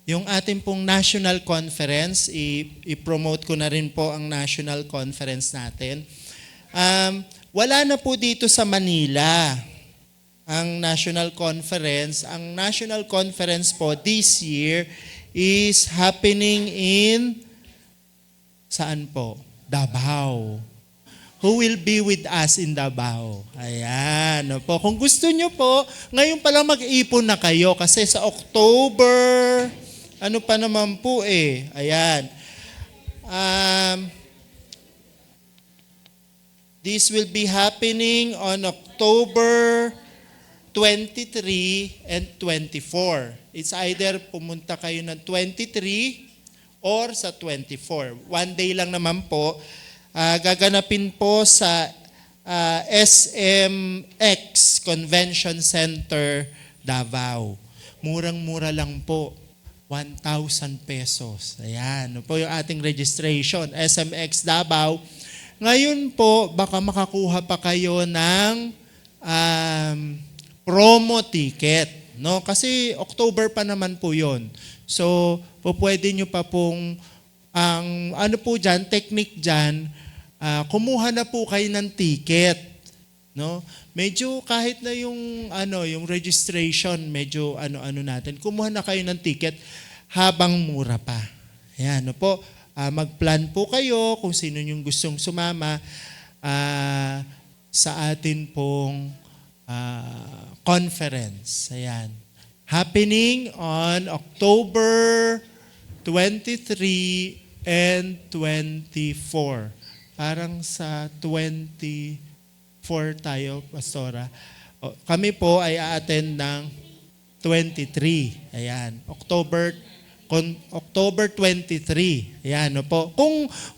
Yung ating pong national conference, i-promote ko na rin po ang national conference natin. Wala na po dito sa Manila ang national conference. Ang national conference po this year is happening in, saan po? Davao. Who will be with us in Davao? Ayan. No po. Kung gusto nyo po, ngayon pa lang mag-ipon na kayo kasi sa October, ano pa naman po Ayan. This will be happening on October 23 and 24. It's either pumunta kayo ng 23 or sa 24. One day lang naman po. Gaganapin po sa SMX Convention Center, Davao. Murang-mura lang po. 1,000 pesos. Ayan. Po yung ating registration. SMX Davao. Ngayon po, baka makakuha pa kayo ng promo ticket. No? Kasi October pa naman po yon. So, pwede nyo pa pong, ang ano po dyan, technique dyan, kumuha na po kayo ng ticket. No? Medyo kahit na yung yung registration, medyo ano natin, kumuha na kayo ng ticket habang mura pa. Ayan, no po. Mag-plan po kayo kung sino yung gustong sumama sa atin pong conference. Ayan. Happening on October 23 and 24. Parang sa 24 tayo, Pastora. Kami po ay a-attend ng 23. Ayan. October 23. Ayan, no po.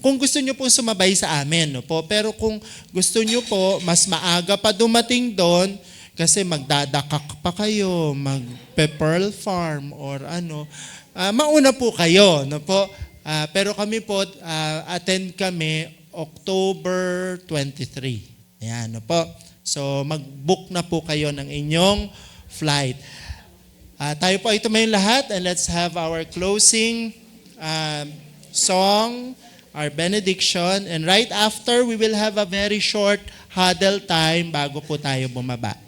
Kung gusto nyo po sumabay sa amin, no po. Pero kung gusto nyo po, mas maaga pa dumating doon, kasi magdadakak pa kayo, mag-pearl farm or mauna po kayo, no po. Pero kami po, attend kami October 23. Ayan, no po. So, mag-book na po kayo ng inyong flight. Tayo po ay tumayo lahat and let's have our closing song, our benediction. And right after, we will have a very short huddle time bago po tayo bumaba.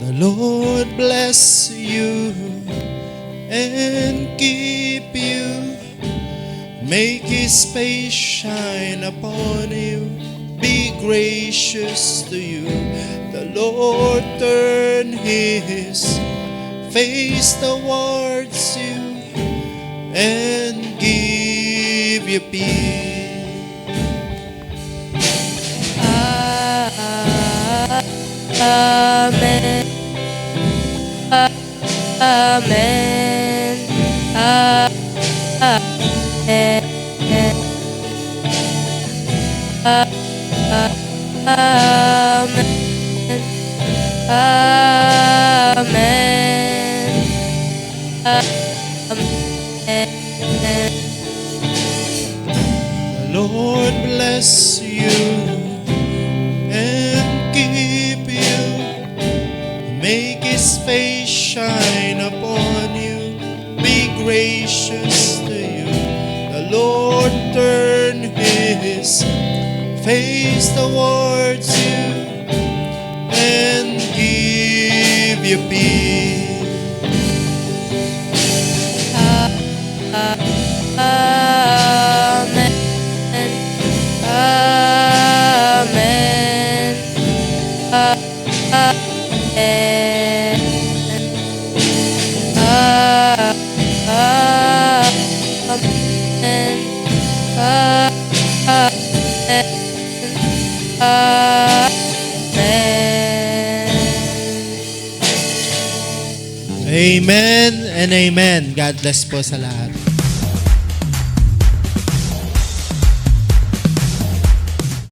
The Lord bless you and keep you. Make His face shine upon you. Be gracious to you. The Lord turn His face towards you and give you peace. Amen. Amen. Amen. Amen. Amen. The Lord bless you make His face shine upon you, be gracious to you. The Lord turn His face towards you and give you peace. Amen. Amen. Amen. Amen. Amen and amen. God bless po sa lahat.